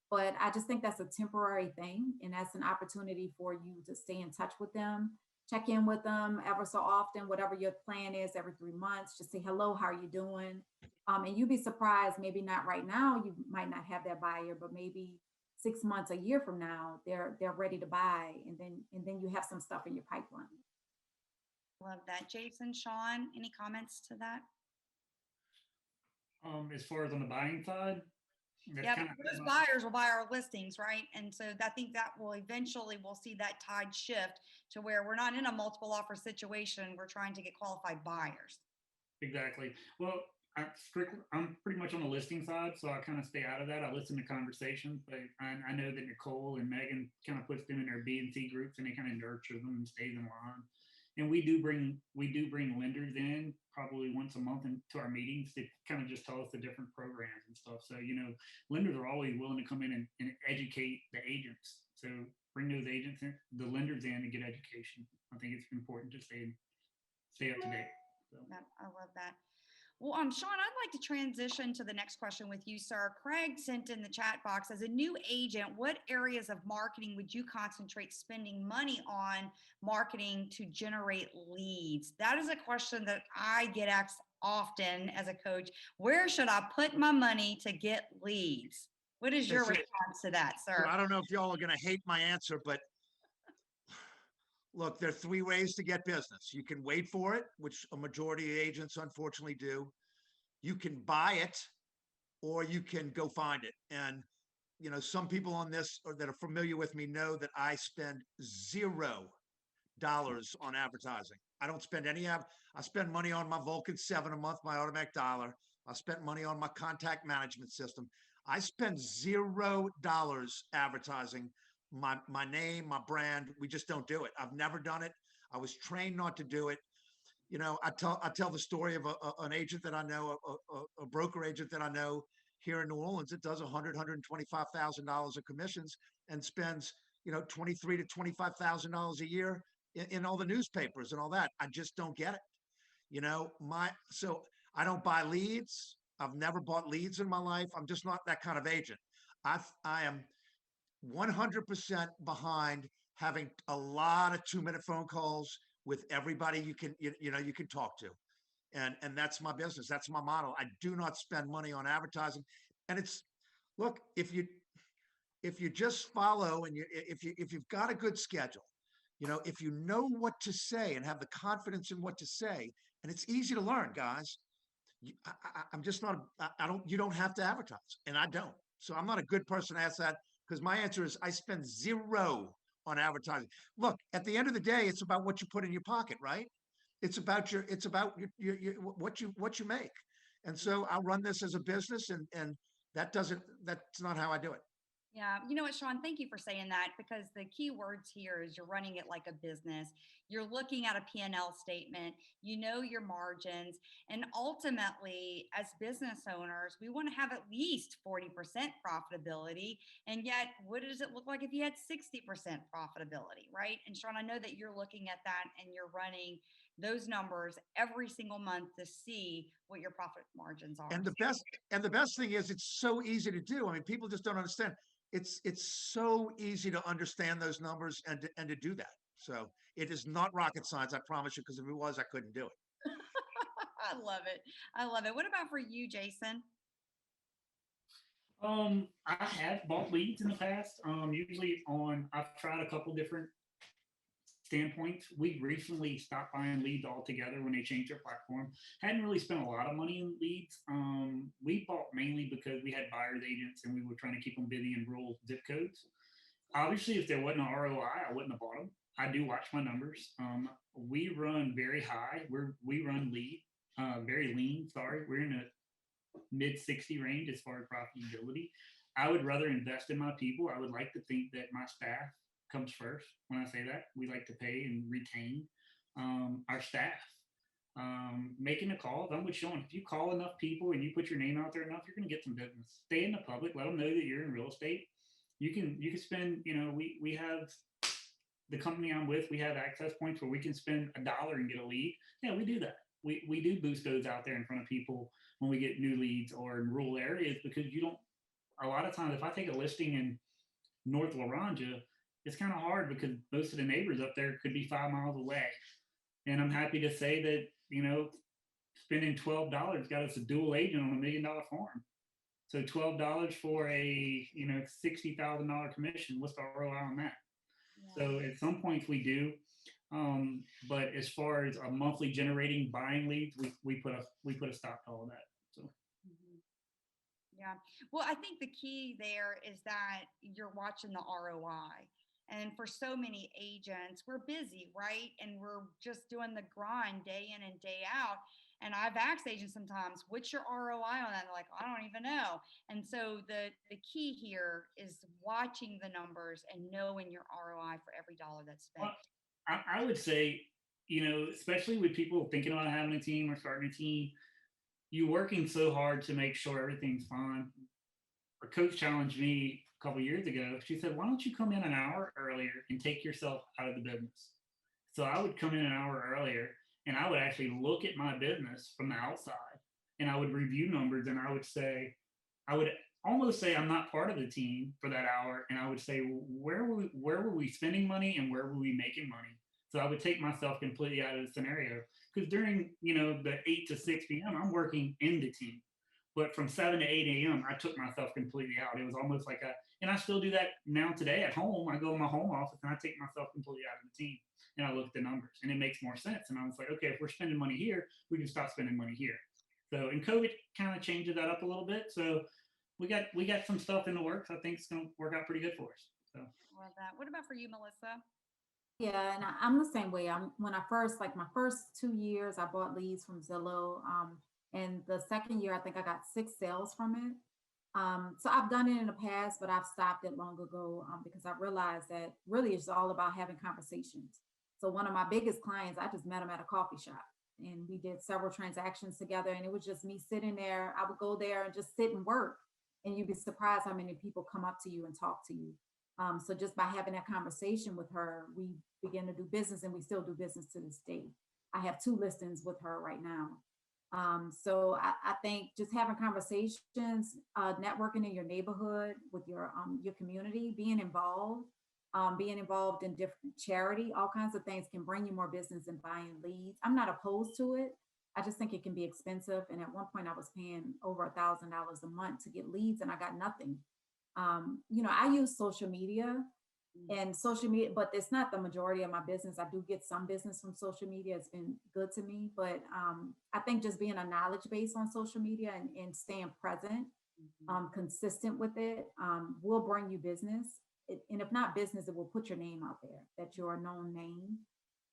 but I just think that's a temporary thing. And that's an opportunity for you to stay in touch with them, check in with them ever so often, whatever your plan is, every 3 months, just say, hello, how are you doing? And you'd be surprised, maybe not right now, you might not have that buyer, but maybe 6 months, a year from now, they're ready to buy, and then you have some stuff in your pipeline. Love that. Jason, Shaun, any comments to that? As far as on the buying side, Yeah, those buyers will buy our listings, right? And so I think that will eventually, we'll see that tide shift to where we're not in a multiple offer situation. We're trying to get qualified buyers. Exactly. Well, I'm pretty much on the listing side, so I kind of stay out of that. I listen to conversations, but I know that Nicole and Megan kind of puts them in their B and C groups, and they kind of nurture them and stays in line. And we do bring lenders in probably once a month into our meetings to kind of just tell us the different programs and stuff. So lenders are always willing to come in and educate the agents. So bring those agents in, the lenders in, and get education. I think it's important to stay up to date. So. I love that. Well, Shaun, I'd like to transition to the next question with you, sir. Craig sent in the chat box, as a new agent, what areas of marketing would you concentrate spending money on marketing to generate leads? That is a question that I get asked often as a coach. Where should I put my money to get leads? What is your response to that, sir? So I don't know if y'all are going to hate my answer, but look, there are 3 ways to get business. You can wait for it, which a majority of agents unfortunately do. You can buy it, or you can go find it. And, some people on this or that are familiar with me know that I spend $0 on advertising. I don't spend any. I spend money on my Vulcan 7 a month, my automatic dollar. I spent money on my contact management system. I spend $0 advertising my name, my brand. We just don't do it. I've never done it. I was trained not to do it. I tell the story of an agent that I know, a broker agent that I know here in New Orleans that does $125,000 of commissions and spends, $23,000 to $25,000 a year in all the newspapers and all that. I just don't get it. So I don't buy leads. I've never bought leads in my life. I'm just not that kind of agent. I am 100% behind having a lot of 2-minute phone calls with everybody you can talk to. And that's my business. That's my model. I do not spend money on advertising. And look, if you just follow and if you've got a good schedule, if you know what to say and have the confidence in what to say, and it's easy to learn, guys. I'm just not, you don't have to advertise, and I don't. So I'm not a good person to ask that, because my answer is I spend $0 on advertising. Look, at the end of the day, it's about what you put in your pocket, right? It's about your what you make. And so I run this as a business, and that's not how I do it. Yeah. You know what, Shaun, thank you for saying that, because the key words here is you're running it like a business. You're looking at a P&L statement, your margins, and ultimately as business owners, we want to have at least 40% profitability. And yet, what does it look like if you had 60% profitability, right? And Shaun, I know that you're looking at that and you're running those numbers every single month to see what your profit margins are. And the best thing is it's so easy to do. I mean, people just don't understand. It's so easy to understand those numbers and to do that. So it is not rocket science, I promise you, because if it was, I couldn't do it. I love it. I love it. What about for you, Jason? I have bought leads in the past. Usually I've tried a couple different standpoints. We recently stopped buying leads altogether when they changed their platform. Hadn't really spent a lot of money in leads. We bought mainly because we had buyer's agents and we were trying to keep them busy in rural zip codes. Obviously, if there wasn't an ROI, I wouldn't have bought them. I do watch my numbers. We run very high. We run very lean. Sorry, we're in a mid 60 range as far as profitability. I would rather invest in my people. I would like to think that my staff comes first. When I say that, we like to pay and retain our staff. Making the calls, I'm with Shaun. If you call enough people and you put your name out there enough, you're going to get some business. Stay in the public. Let them know that you're in real estate. You can spend. We have the company I'm with. We have access points where we can spend $1 and get a lead. Yeah, we do that. We do boost those out there in front of people when we get new leads or in rural areas, because you don't. A lot of times, if I take a listing in North Laranja, it's kind of hard because most of the neighbors up there could be 5 miles away. And I'm happy to say that, spending $12 got us a dual agent on $1 million farm. So $12 for a, $60,000 commission. What's the ROI on that? Yeah. So at some points we do. But as far as a monthly generating buying leads, we put a stop to all of that. So. Yeah. Well, I think the key there is that you're watching the ROI. And for so many agents, we're busy, right? And we're just doing the grind day in and day out. And I've asked agents sometimes, what's your ROI on that? And they're like, I don't even know. And so the key here is watching the numbers and knowing your ROI for every dollar that's spent. Well, I would say, especially with people thinking about having a team or starting a team, you're working so hard to make sure everything's fine. A coach challenged me a couple of years ago. She said, why don't you come in an hour earlier and take yourself out of the business? So I would come in an hour earlier and I would actually look at my business from the outside and I would review numbers and I would almost say I'm not part of the team for that hour. And I would say, where were we spending money and where were we making money? So I would take myself completely out of the scenario, because during, the 8 to 6 p.m., I'm working in the team. But from 7 to 8 a.m., I took myself completely out. It was almost like and I still do that now today at home. I go in my home office and I take myself completely out of the team and I look at the numbers and it makes more sense. And I was like, okay, if we're spending money here, we can stop spending money here. So, and COVID kind of changes that up a little bit. So we got some stuff in the works. I think it's going to work out pretty good for us. So. Love that. What about for you, Melissa? Yeah, and I'm the same way. When I first, my first 2 years, I bought leads from Zillow. And the second year, I think I got 6 sales from it. So I've done it in the past, but I've stopped it long ago because I realized that really it's all about having conversations. So one of my biggest clients, I just met him at a coffee shop and we did several transactions together. And it was just me sitting there. I would go there and just sit and work. And you'd be surprised how many people come up to you and talk to you. So just by having that conversation with her, we began to do business and we still do business to this day. I have 2 listings with her right now. So I think just having conversations, networking in your neighborhood with your community, being involved in different charity, all kinds of things can bring you more business and buying leads. I'm not opposed to it. I just think it can be expensive. And at one point I was paying over $1,000 a month to get leads and I got nothing. I use social media but it's not the majority of my business. I do get some business from social media. It's been good to me, but I think just being a knowledge base on social media and staying present, consistent with it, will bring you business. And if not business, it will put your name out there, that you're a known name.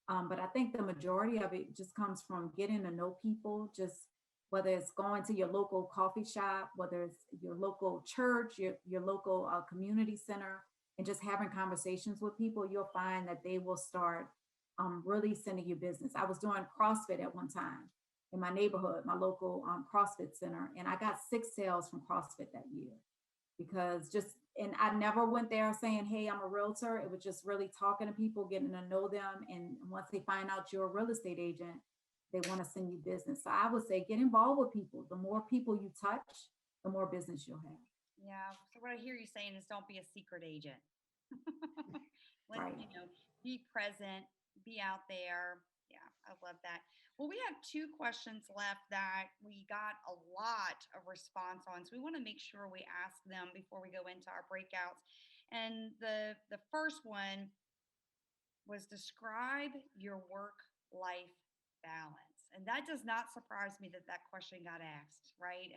But I think the majority of it just comes from getting to know people, just whether it's going to your local coffee shop, whether it's your local church, your local community center, and just having conversations with people, you'll find that they will start really sending you business. I was doing CrossFit at one time in my neighborhood, my local CrossFit center, and I got 6 sales from CrossFit that year because just and I never went there saying, hey, I'm a realtor. It was just really talking to people, getting to know them. And once they find out you're a real estate agent, they want to send you business. So I would say get involved with people. The more people you touch, the more business you'll have. Yeah. So what I hear you saying is don't be a secret agent. Right. Be present, be out there. Yeah, I love that. Well, we have two questions left that we got a lot of response on. So we want to make sure we ask them before we go into our breakouts. And the first one was describe your work-life balance. And that does not surprise me that that question got asked, right?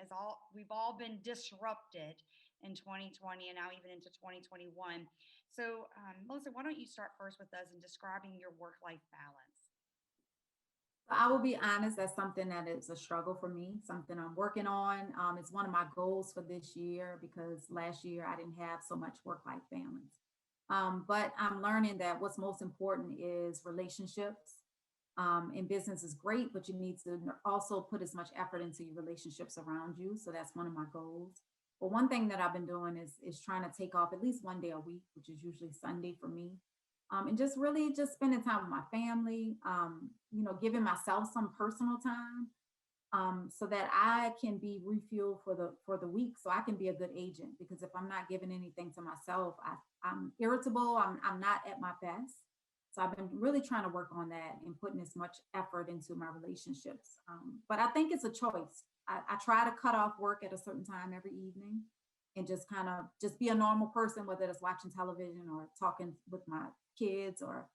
We've all been disrupted in 2020 and now even into 2021. So, Melissa, why don't you start first with us in describing your work-life balance? I will be honest, that's something that is a struggle for me, something I'm working on. It's one of my goals for this year because last year I didn't have so much work-life balance. But I'm learning that what's most important is relationships. And business is great, but you need to also put as much effort into your relationships around you. So that's one of my goals. But one thing that I've been doing is trying to take off at least one day a week, which is usually Sunday for me. And just really just spending time with my family, giving myself some personal time, so that I can be refueled for the week, so I can be a good agent. Because if I'm not giving anything to myself, I'm irritable. I'm not at my best. So I've been really trying to work on that and putting as much effort into my relationships. But I think it's a choice. I try to cut off work at a certain time every evening and just kind of just be a normal person, whether it's watching television or talking with my kids or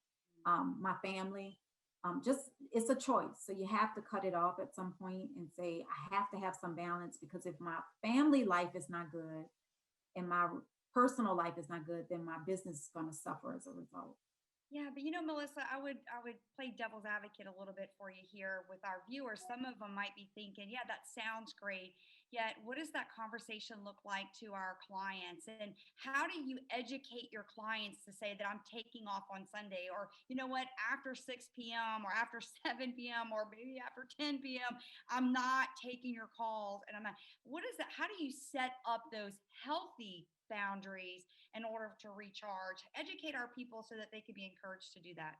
my family. Just it's a choice. So you have to cut it off at some point and say, I have to have some balance, because if my family life is not good and my personal life is not good, then my business is going to suffer as a result. Yeah, but Melissa, I would play devil's advocate a little bit for you here with our viewers. Some of them might be thinking, yeah, that sounds great. Yet, what does that conversation look like to our clients? And how do you educate your clients to say that I'm taking off on Sunday, or you know what, after 6 p.m. or after 7 p.m. or maybe after 10 p.m., I'm not taking your calls, and I'm not. What is that? How do you set up those healthy boundaries in order to recharge? Educate our people so that they can be encouraged to do that.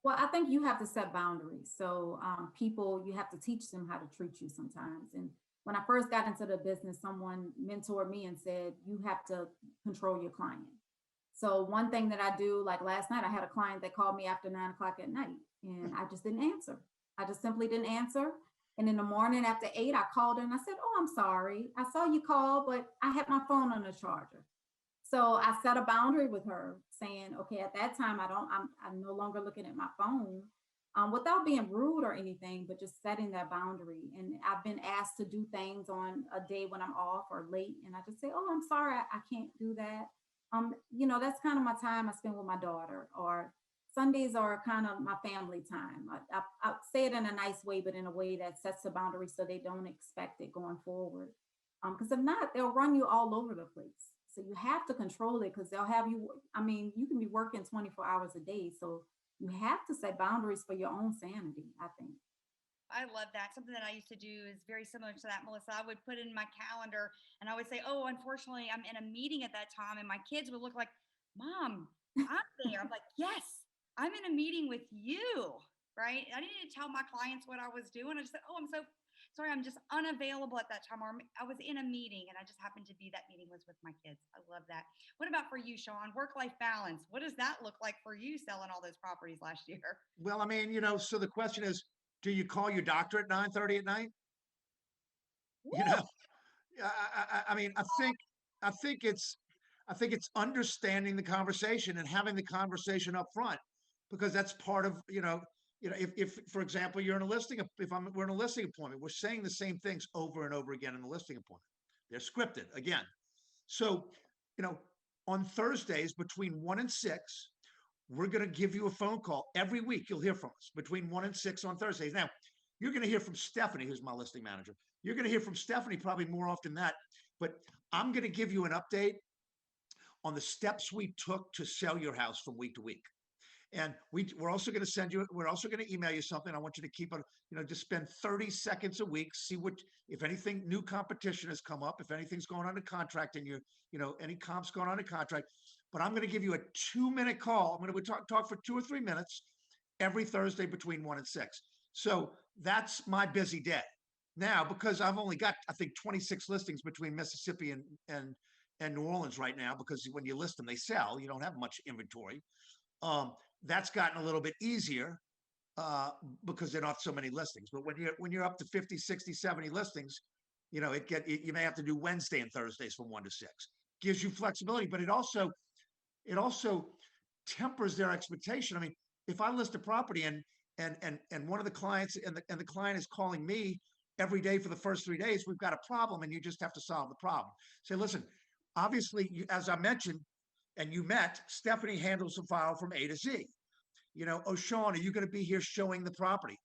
Well, I think you have to set boundaries. So people, you have to teach them how to treat you sometimes. And when I first got into the business, someone mentored me and said, you have to control your client. So one thing that I do, like last night, I had a client that called me after 9 o'clock at night, and I just didn't answer. I just simply didn't answer. And in the morning after 8, I called her and I said, oh, I'm sorry. I saw you call, but I had my phone on the charger. So I set a boundary with her saying, okay, at that time, I'm no longer looking at my phone, without being rude or anything, but just setting that boundary. And I've been asked to do things on a day when I'm off or late. And I just say, oh, I'm sorry, I can't do that. That's kind of my time I spend with my daughter, or Sundays are kind of my family time. I say it in a nice way, but in a way that sets the boundary so they don't expect it going forward. Because if not, they'll run you all over the place. So you have to control it, because they'll have you, you can be working 24 hours a day. So you have to set boundaries for your own sanity, I think. I love that. Something that I used to do is very similar to that, Melissa. I would put in my calendar and I would say, oh, unfortunately, I'm in a meeting at that time. And my kids would look like, Mom, I'm there. I'm like, yes, I'm in a meeting with you, right? I didn't tell my clients what I was doing. I just said, oh, I'm so sorry, I'm just unavailable at that time, or I was in a meeting and I just happened to be, that meeting was with my kids. I love that. What about for you, Shaun? Work-life balance. What does that look like for you selling all those properties last year? Well, so the question is, do you call your doctor at 9:30 at night? Woo! I think it's understanding the conversation and having the conversation up front, because that's part of, if for example, we're in a listing appointment, we're saying the same things over and over again in the listing appointment. They're scripted again. So, on Thursdays between 1 and 6, we're going to give you a phone call every week. You'll hear from us between 1 and 6 on Thursdays. Now, you're going to hear from Stephanie, who's my listing manager. You're going to hear from Stephanie probably more often than that, but I'm going to give you an update on the steps we took to sell your house from week to week. And we're also going to send you, we're also going to email you something. I want you to keep it, just spend 30 seconds a week, see if anything new competition has come up, if anything's going on to contract and any comps going on to contract. But I'm going to give you a 2-minute call. I'm going to talk for 2 or 3 minutes every Thursday between 1 and 6. So that's my busy day. Now, because I've only got, I think, 26 listings between Mississippi and New Orleans right now, because when you list them, they sell. You don't have much inventory. That's gotten a little bit easier because there are not so many listings. But when you're up to 50, 60, 70 listings, you may have to do Wednesday and Thursdays from 1 to 6. Gives you flexibility, but it also tempers their expectation. I mean, if I list a property and one of the clients and the client is calling me every day for the first 3 days, we've got a problem, and you just have to solve the problem. Say, listen, obviously, as I mentioned, and you met, Stephanie handles the file from A to Z. Oh, Shaun, are you going to be here showing the property?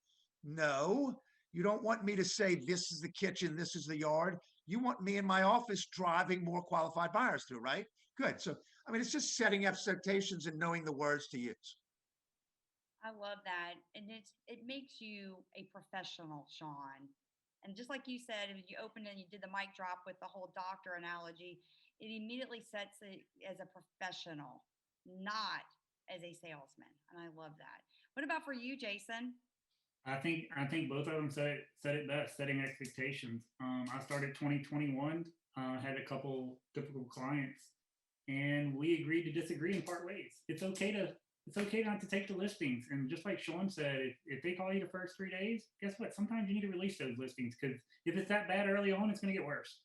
No, you don't want me to say, this is the kitchen, this is the yard. You want me in my office driving more qualified buyers through, right? Good. So, I mean, it's just setting expectations and knowing the words to use. I love that. And it makes you a professional, Shaun. And just like you said, when you opened and you did the mic drop with the whole doctor analogy, it immediately sets it as a professional, not as a salesman. And I love that. What about for you, Jason? I think both of them said it best, setting expectations. I started 2021, had a couple difficult clients, and we agreed to disagree and part ways. It's okay not to take the listings. And just like Shaun said, if they call you the first 3 days, guess what? Sometimes you need to release those listings, because if it's that bad early on, it's going to get worse.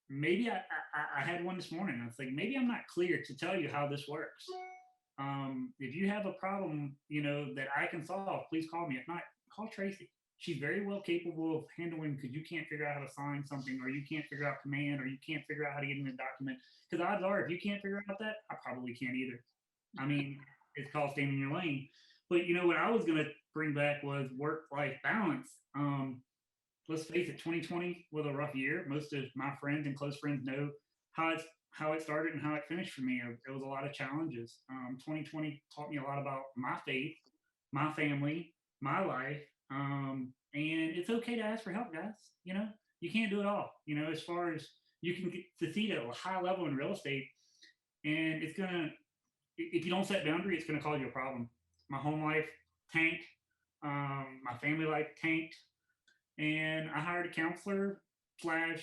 Maybe I had one this morning. I was like, maybe I'm not clear to tell you how this works. If you have a problem, that I can solve, please call me. If not, call Tracy. She's very well capable of handling, because you can't figure out how to sign something, or you can't figure out command, or you can't figure out how to get in a document. Because odds are, if you can't figure out that, I probably can't either. I mean, it's called staying in your lane. But what I was going to bring back was work-life balance. Let's face it, 2020 was a rough year. Most of my friends and close friends know how it started and how it finished for me. It was a lot of challenges. 2020 taught me a lot about my faith, my family, my life. And it's okay to ask for help, guys. You can't do it all. As far as you can succeed at a high level in real estate, and if you don't set boundaries, it's going to cause you a problem. My home life tanked. My family life tanked. And I hired a counselor I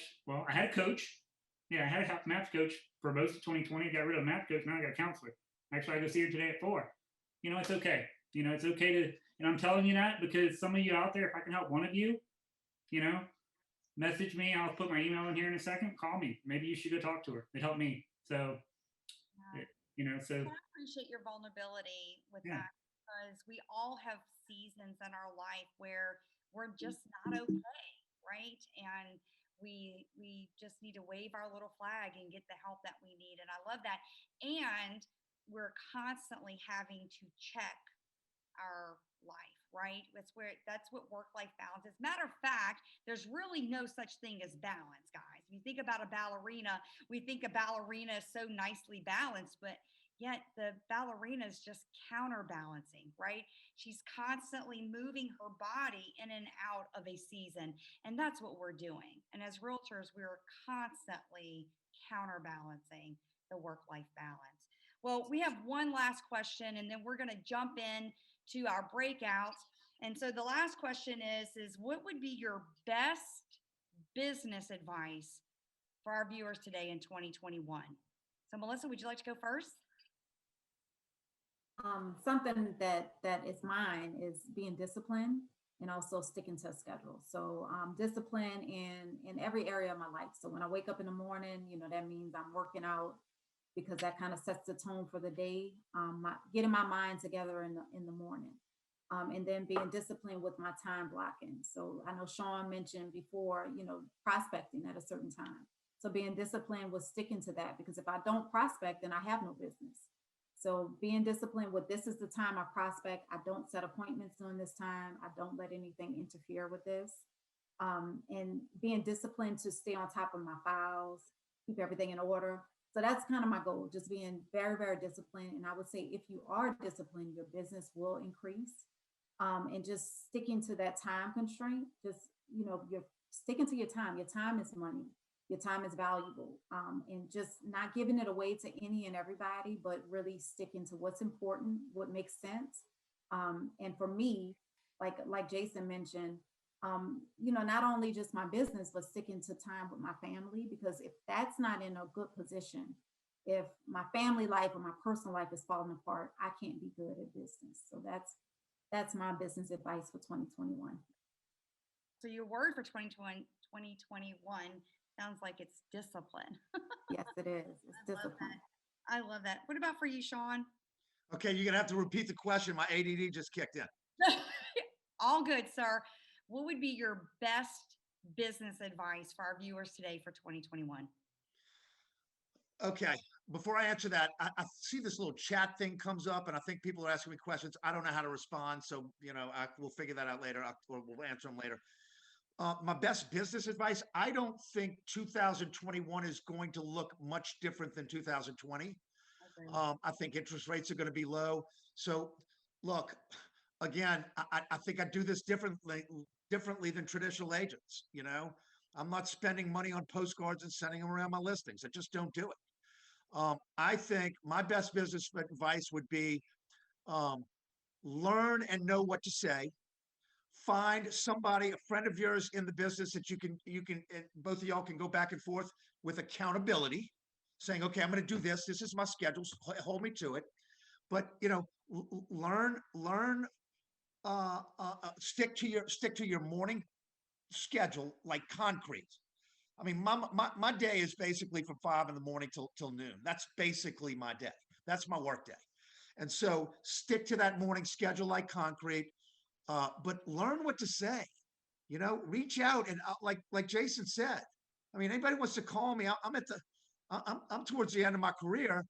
had a coach. Yeah, I had a math coach for most of 2020. Got rid of a math coach. Now I got a counselor. Actually, I go see her today at 4. It's okay. It's okay to, and I'm telling you that because some of you out there, if I can help one of you, message me. I'll put my email in here in a second. Call me. Maybe you should go talk to her. It helped me. So, so. I appreciate your vulnerability with that, because we all have seasons in our life where we're just not okay, right? And we just need to wave our little flag and get the help that we need. And I love that. And we're constantly having to check our life, right? That's what work-life balance is. Matter of fact, there's really no such thing as balance, guys. If you think about a ballerina, we think a ballerina is so nicely balanced, but yet the ballerina is just counterbalancing, right? She's constantly moving her body in and out of a season. And that's what we're doing. And as realtors, we're constantly counterbalancing the work-life balance. Well, we have one last question, and then we're going to jump in to our breakout. And so the last question is what would be your best business advice for our viewers today in 2021? So Melissa, would you like to go first? Something that is mine is being disciplined and also sticking to a schedule. So discipline in every area of my life. So when I wake up in the morning, that means I'm working out, because that kind of sets the tone for the day. Getting my mind together in the morning, and then being disciplined with my time blocking. So I know Shaun mentioned before, prospecting at a certain time. So being disciplined with sticking to that, because if I don't prospect, then I have no business. So being disciplined with, this is the time I prospect. I don't set appointments during this time. I don't let anything interfere with this. And being disciplined to stay on top of my files, keep everything in order. So that's kind of my goal, just being very, very disciplined. And I would say if you are disciplined, your business will increase. And just sticking to that time constraint, just, you're sticking to your time. Your time is money. Your time is valuable. And just not giving it away to any and everybody, but really sticking to what's important, what makes sense. And for me, like Jason mentioned, not only just my business, but sticking to time with my family, because if that's not in a good position, if my family life or my personal life is falling apart, I can't be good at business. So that's my business advice for 2021. So your word for 2021 sounds like it's discipline. Yes, it is. It's discipline. I love that. What about for you, Shaun? Okay, you're gonna have to repeat the question. My ADD just kicked in. All good, sir. What would be your best business advice for our viewers today for 2021? Okay, before I answer that, I see this little chat thing comes up, and I think people are asking me questions. I don't know how to respond, so we'll figure that out later, or we'll answer them later. My best business advice: I don't think 2021 is going to look much different than 2020. I think interest rates are going to be low. So, look, again, I think I do this differently than traditional agents. I'm not spending money on postcards and sending them around my listings. I just don't do it. I think my best business advice would be learn and know what to say. Find somebody, a friend of yours in the business that you can, and both of y'all can go back and forth with accountability, saying, okay, I'm going to do this. This is my schedule. So hold me to it. But, learn, stick to your morning schedule like concrete. I mean, my day is basically from 5 in the morning till noon. That's basically my day. That's my work day. And so stick to that morning schedule like concrete, but learn what to say, reach out. And like Jason said, I mean, anybody wants to call me, I'm towards the end of my career.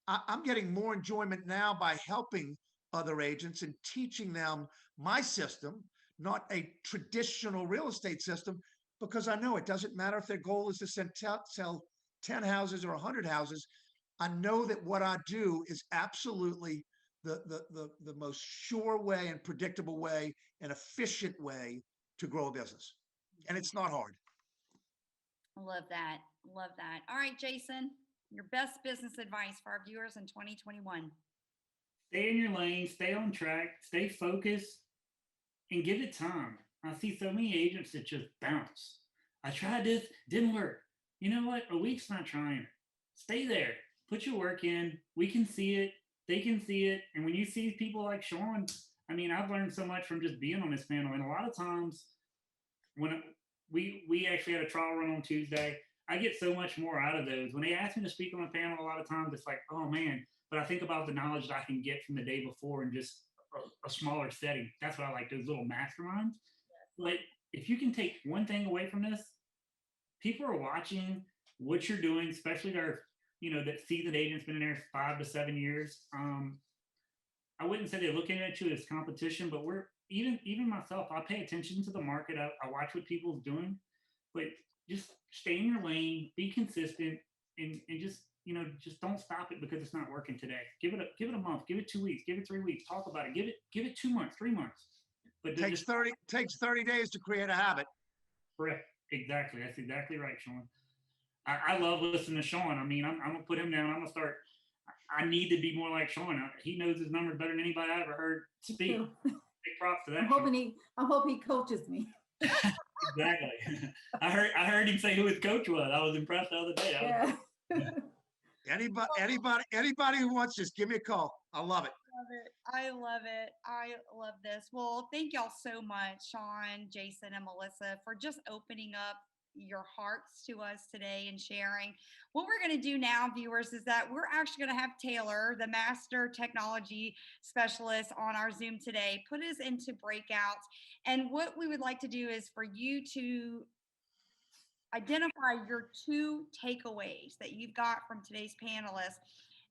I'm getting more enjoyment now by helping other agents and teaching them my system, not a traditional real estate system, because I know it doesn't matter if their goal is to sell 10 houses or 100 houses. I know that what I do is absolutely the most sure way and predictable way and efficient way to grow a business. And it's not hard. Love that. Love that. All right, Jason, your best business advice for our viewers in 2021. Stay in your lane, stay on track, stay focused, and give it time. I see so many agents that just bounce. I tried this, didn't work. You know what? A week's not trying. Stay there. Put your work in. We can see it. They can see it. And when you see people like Shaun, I mean, I've learned so much from just being on this panel. And a lot of times when we actually had a trial run on Tuesday, I get so much more out of those. When they ask me to speak on a panel, a lot of times it's like, oh man, but I think about the knowledge that I can get from the day before in just a smaller setting. That's what I like, those little masterminds. But if you can take one thing away from this, people are watching what you're doing, especially our, that seasoned agent's been in there 5 to 7 years. I wouldn't say they're looking at you as competition, but we're even myself, I pay attention to the market. I watch what people's doing, but just stay in your lane, be consistent, and just don't stop it because it's not working today. Give it a month, give it 2 weeks, give it 3 weeks, talk about it, give it 2 months, 3 months. But takes 30 days to create a habit. Correct. Exactly. That's exactly right, Shaun. I love listening to Shaun. I mean, I'm gonna put him down. I'm gonna start. I need to be more like Shaun. He knows his numbers better than anybody I ever heard speak. Big props to that. I hope he coaches me. Exactly. I heard him say who his coach was. I was impressed the other day. Yeah. Anybody who wants, just give me a call. I love it. I love it. I love this. Well, thank y'all so much, Shaun, Jason, and Melissa, for just opening up your hearts to us today and sharing. What we're going to do now, viewers, is that we're actually going to have Taylor, the master technology specialist on our Zoom today, put us into breakouts. And what we would like to do is for you to identify your 2 takeaways that you've got from today's panelists.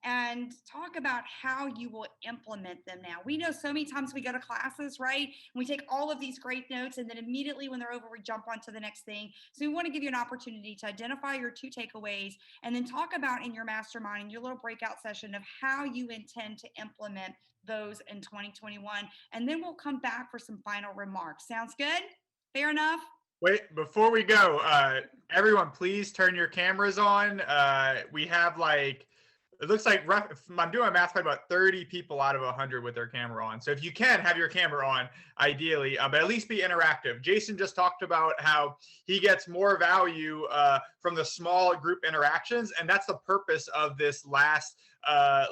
and talk about how you will implement them now. We know so many times we go to classes, right? And we take all of these great notes, and then immediately when they're over, we jump on to the next thing. So we want to give you an opportunity to identify your 2 takeaways and then talk about in your mastermind, in your little breakout session, of how you intend to implement those in 2021. And then we'll come back for some final remarks. Sounds good? Fair enough? Wait, before we go, everyone, please turn your cameras on. We have like, it looks like if I'm doing my math, probably about 30 people out of 100 with their camera on. So if you can have your camera on, ideally, but at least be interactive. Jason just talked about how he gets more value from the small group interactions, and that's the purpose of this last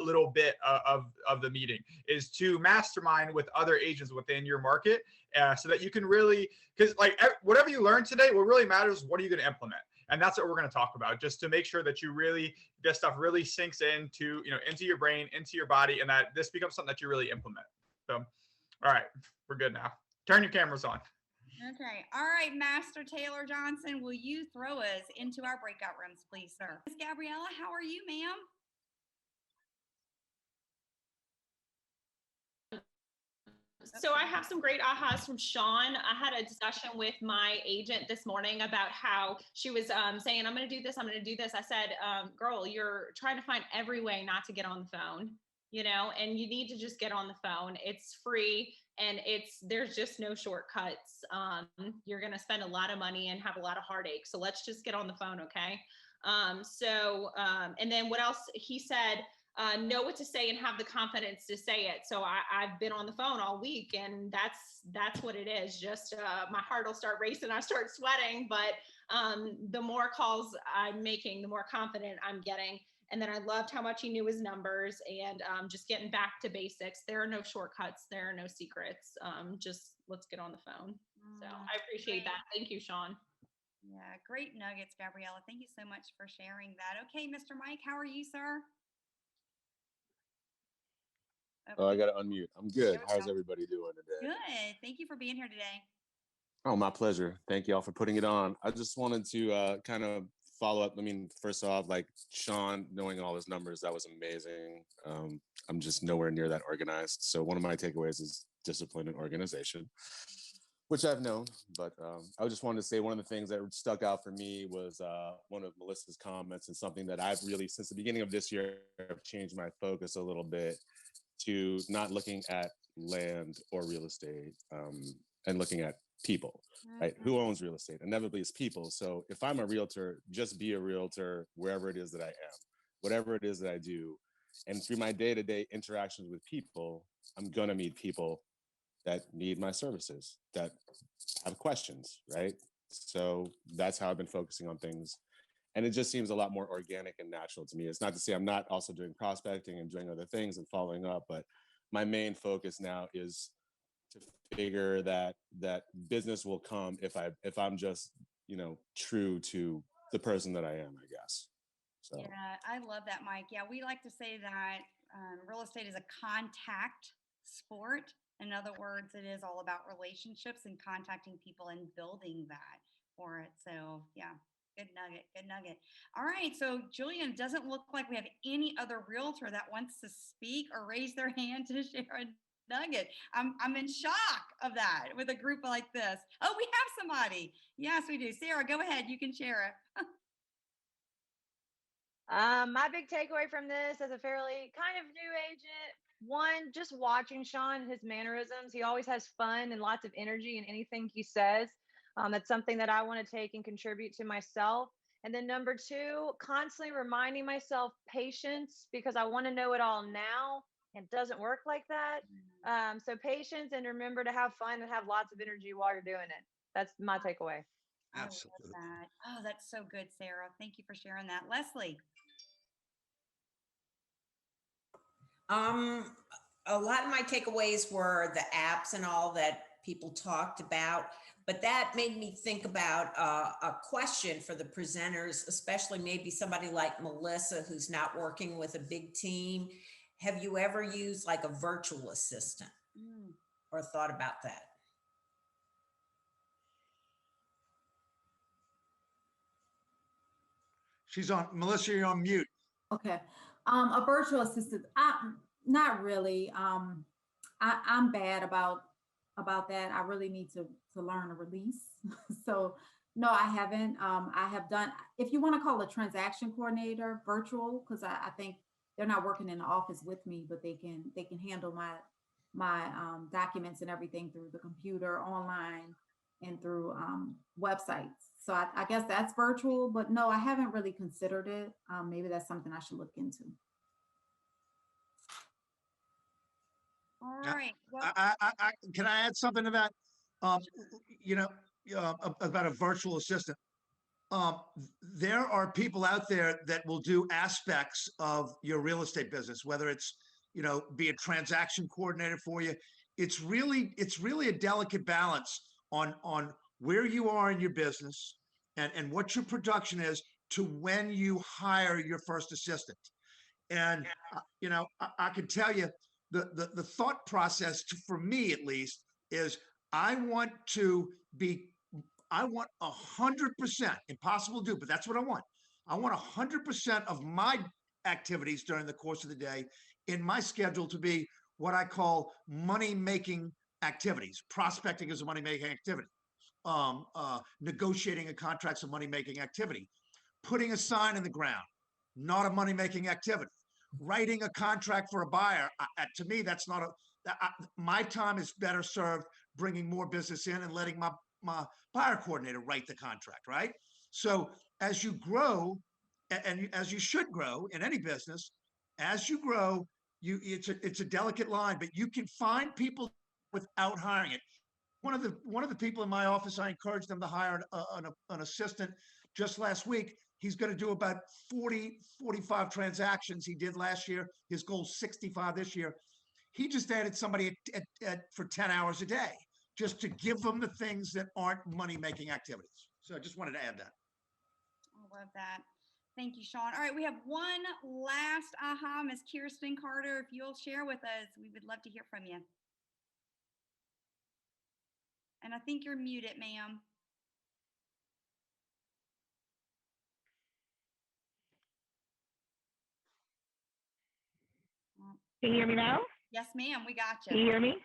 little bit of the meeting, is to mastermind with other agents within your market, so that you can really, because like whatever you learn today, what really matters is what are you going to implement. And that's what we're going to talk about, just to make sure that you really, this stuff really sinks into, into your brain, into your body, and that this becomes something that you really implement. So, all right, we're good now. Turn your cameras on. Okay. All right, Master Taylor Johnson, will you throw us into our breakout rooms, please, sir? Miss Gabriella, how are you, ma'am? So I have some great ahas from Shaun. I had a discussion with my agent this morning about how she was saying, I'm going to do this, I'm going to do this. I said, girl, you're trying to find every way not to get on the phone, and you need to just get on the phone. It's free, and there's just no shortcuts. You're going to spend a lot of money and have a lot of heartache. So let's just get on the phone. Okay. And then what else he said, know what to say and have the confidence to say it. So I've been on the phone all week, and that's what it is. Just my heart will start racing. I start sweating, but the more calls I'm making, the more confident I'm getting. And then I loved how much he knew his numbers, and just getting back to basics. There are no shortcuts. There are no secrets. Just let's get on the phone. So I appreciate that. Thank you, Shaun. Yeah, great nuggets, Gabriella. Thank you so much for sharing that. Okay, Mr. Mike, how are you, sir? Oh, I got to unmute. I'm good. How's everybody doing today? Good. Thank you for being here today. Oh, my pleasure. Thank you all for putting it on. I just wanted to kind of follow up. I mean, first off, like Shaun, knowing all his numbers, that was amazing. I'm just nowhere near that organized. So one of my takeaways is discipline and organization, which I've known. But I just wanted to say one of the things that stuck out for me was one of Melissa's comments, and something that I've really, since the beginning of this year, have changed my focus a little bit to not looking at land or real estate, and looking at people, right? Who owns real estate? Inevitably, it's people. So if I'm a realtor, just be a realtor wherever it is that I am, whatever it is that I do. And through my day-to-day interactions with people, I'm going to meet people that need my services, that have questions, right? So that's how I've been focusing on things. And it just seems a lot more organic and natural to me. It's not to say I'm not also doing prospecting and doing other things and following up, but my main focus now is to figure that business will come if I'm just, true to the person that I am, I guess. So. Yeah, I love that, Mike. Yeah, we like to say that real estate is a contact sport. In other words, it is all about relationships and contacting people and building that for it. So yeah. Good nugget. Good nugget. All right. So, Julian, it doesn't look like we have any other realtor that wants to speak or raise their hand to share a nugget. I'm in shock of that with a group like this. Oh, we have somebody. Yes, we do. Sarah, go ahead. You can share it. My big takeaway from this as a fairly kind of new agent, one, just watching Shaun, his mannerisms. He always has fun and lots of energy in anything he says. That's something that I want to take and contribute to myself. And then number two, constantly reminding myself patience, because I want to know it all now. It doesn't work like that. So patience, and remember to have fun and have lots of energy while you're doing it. That's my takeaway. Absolutely. I love that. Oh, that's so good, Sarah. Thank you for sharing that. Leslie. A lot of my takeaways were the apps and all that people talked about, but that made me think about a question for the presenters, especially maybe somebody like Melissa, who's not working with a big team. Have you ever used like a virtual assistant or thought about that? She's on, Melissa, you're on mute. Okay. A virtual assistant, not really. I'm bad about that. I really need to learn a release. So no, I haven't. I have done, if you want to call a transaction coordinator virtual, because I think they're not working in the office with me, but they can handle my documents and everything through the computer, online, and through websites. So I guess that's virtual, but no, I haven't really considered it. Maybe that's something I should look into. All Yeah. right. Well, Can I add something to that? You know, about a virtual assistant. There are people out there that will do aspects of your real estate business, whether it's, be a transaction coordinator for you. It's really a delicate balance on where you are in your business and what your production is to when you hire your first assistant. And I can tell you the thought process for me at least is I want 100%, impossible to do, but that's what I want. I want 100% of my activities during the course of the day in my schedule to be what I call money-making activities. Prospecting is a money-making activity. Negotiating a contract's a money-making activity. Putting a sign in the ground, not a money-making activity. Writing a contract for a buyer, to me, that's not my time is better served bringing more business in and letting my buyer coordinator write the contract, right? So as you grow, and as you should grow in any business, as you grow, it's a delicate line, but you can find people without hiring it. One of the people in my office, I encouraged them to hire an assistant just last week. He's going to do about 45 transactions he did last year. His goal's 65 this year. He just added somebody for 10 hours a day, just to give them the things that aren't money-making activities. So I just wanted to add that. I love that. Thank you, Shaun. All right, we have one last aha, Miss Kirsten Carter. If you'll share with us, we would love to hear from you. And I think you're muted, ma'am. Can you hear me now? Yes, ma'am, we got Can you. you hear me?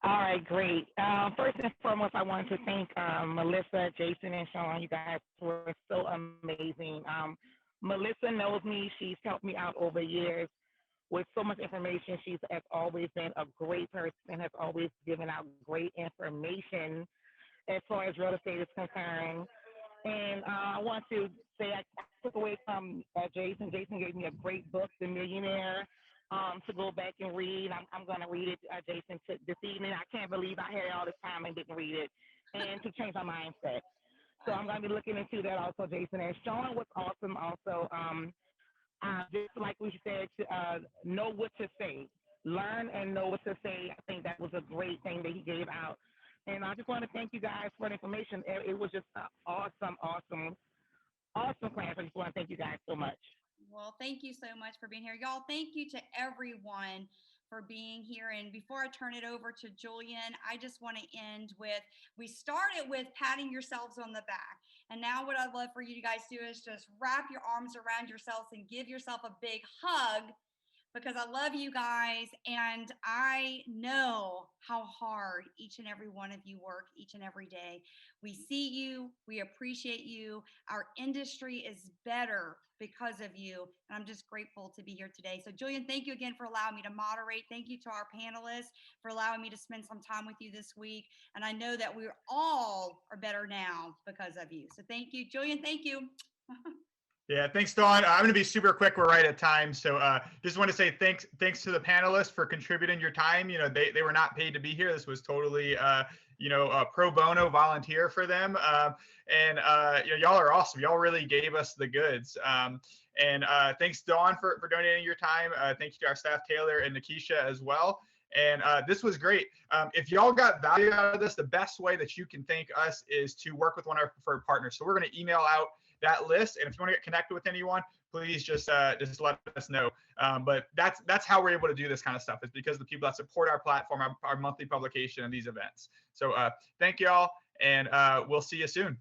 All right, great. First and foremost, I wanted to thank Melissa, Jason, and Shaun. You guys were so amazing. Melissa knows me. She's helped me out over years with so much information. She has always been a great person, has always given out great information as far as real estate is concerned. And I want to say I took away from Jason. Jason gave me a great book, The Millionaire, to go back and read. I'm going to read it, Jason, this evening. I can't believe I had it all this time and didn't read it, and to change my mindset. So I'm going to be looking into that also, Jason. And Shaun was awesome also. Just like we said, know what to say. Learn and know what to say. I think that was a great thing that he gave out. And I just want to thank you guys for the information. It was just an awesome class. I just want to thank you guys so much. Well, thank you so much for being here. Y'all, thank you to everyone for being here. And before I turn it over to Julian, I just want to end with, we started with patting yourselves on the back. And now what I'd love for you guys to do is just wrap your arms around yourselves and give yourself a big hug, because I love you guys and I know how hard each and every one of you work each and every day. We see you, we appreciate you. Our industry is better because of you, and I'm just grateful to be here today. So Julian, thank you again for allowing me to moderate. Thank you to our panelists for allowing me to spend some time with you this week. And I know that we all are better now because of you. So thank you, Julian. Thank you. Yeah, thanks, Dawn. I'm going to be super quick. We're right at time. So just want to say thanks to the panelists for contributing your time. They were not paid to be here. This was totally, a pro bono volunteer for them. Y'all are awesome. Y'all really gave us the goods. And thanks, Dawn, for donating your time. Thank you to our staff, Taylor and Nikisha as well. And this was great. If y'all got value out of this, the best way that you can thank us is to work with one of our preferred partners. So we're going to email out that list, and if you want to get connected with anyone, please just let us know. But that's how we're able to do this kind of stuff, is because of the people that support our platform, our monthly publication, and these events. So thank y'all, and we'll see you soon.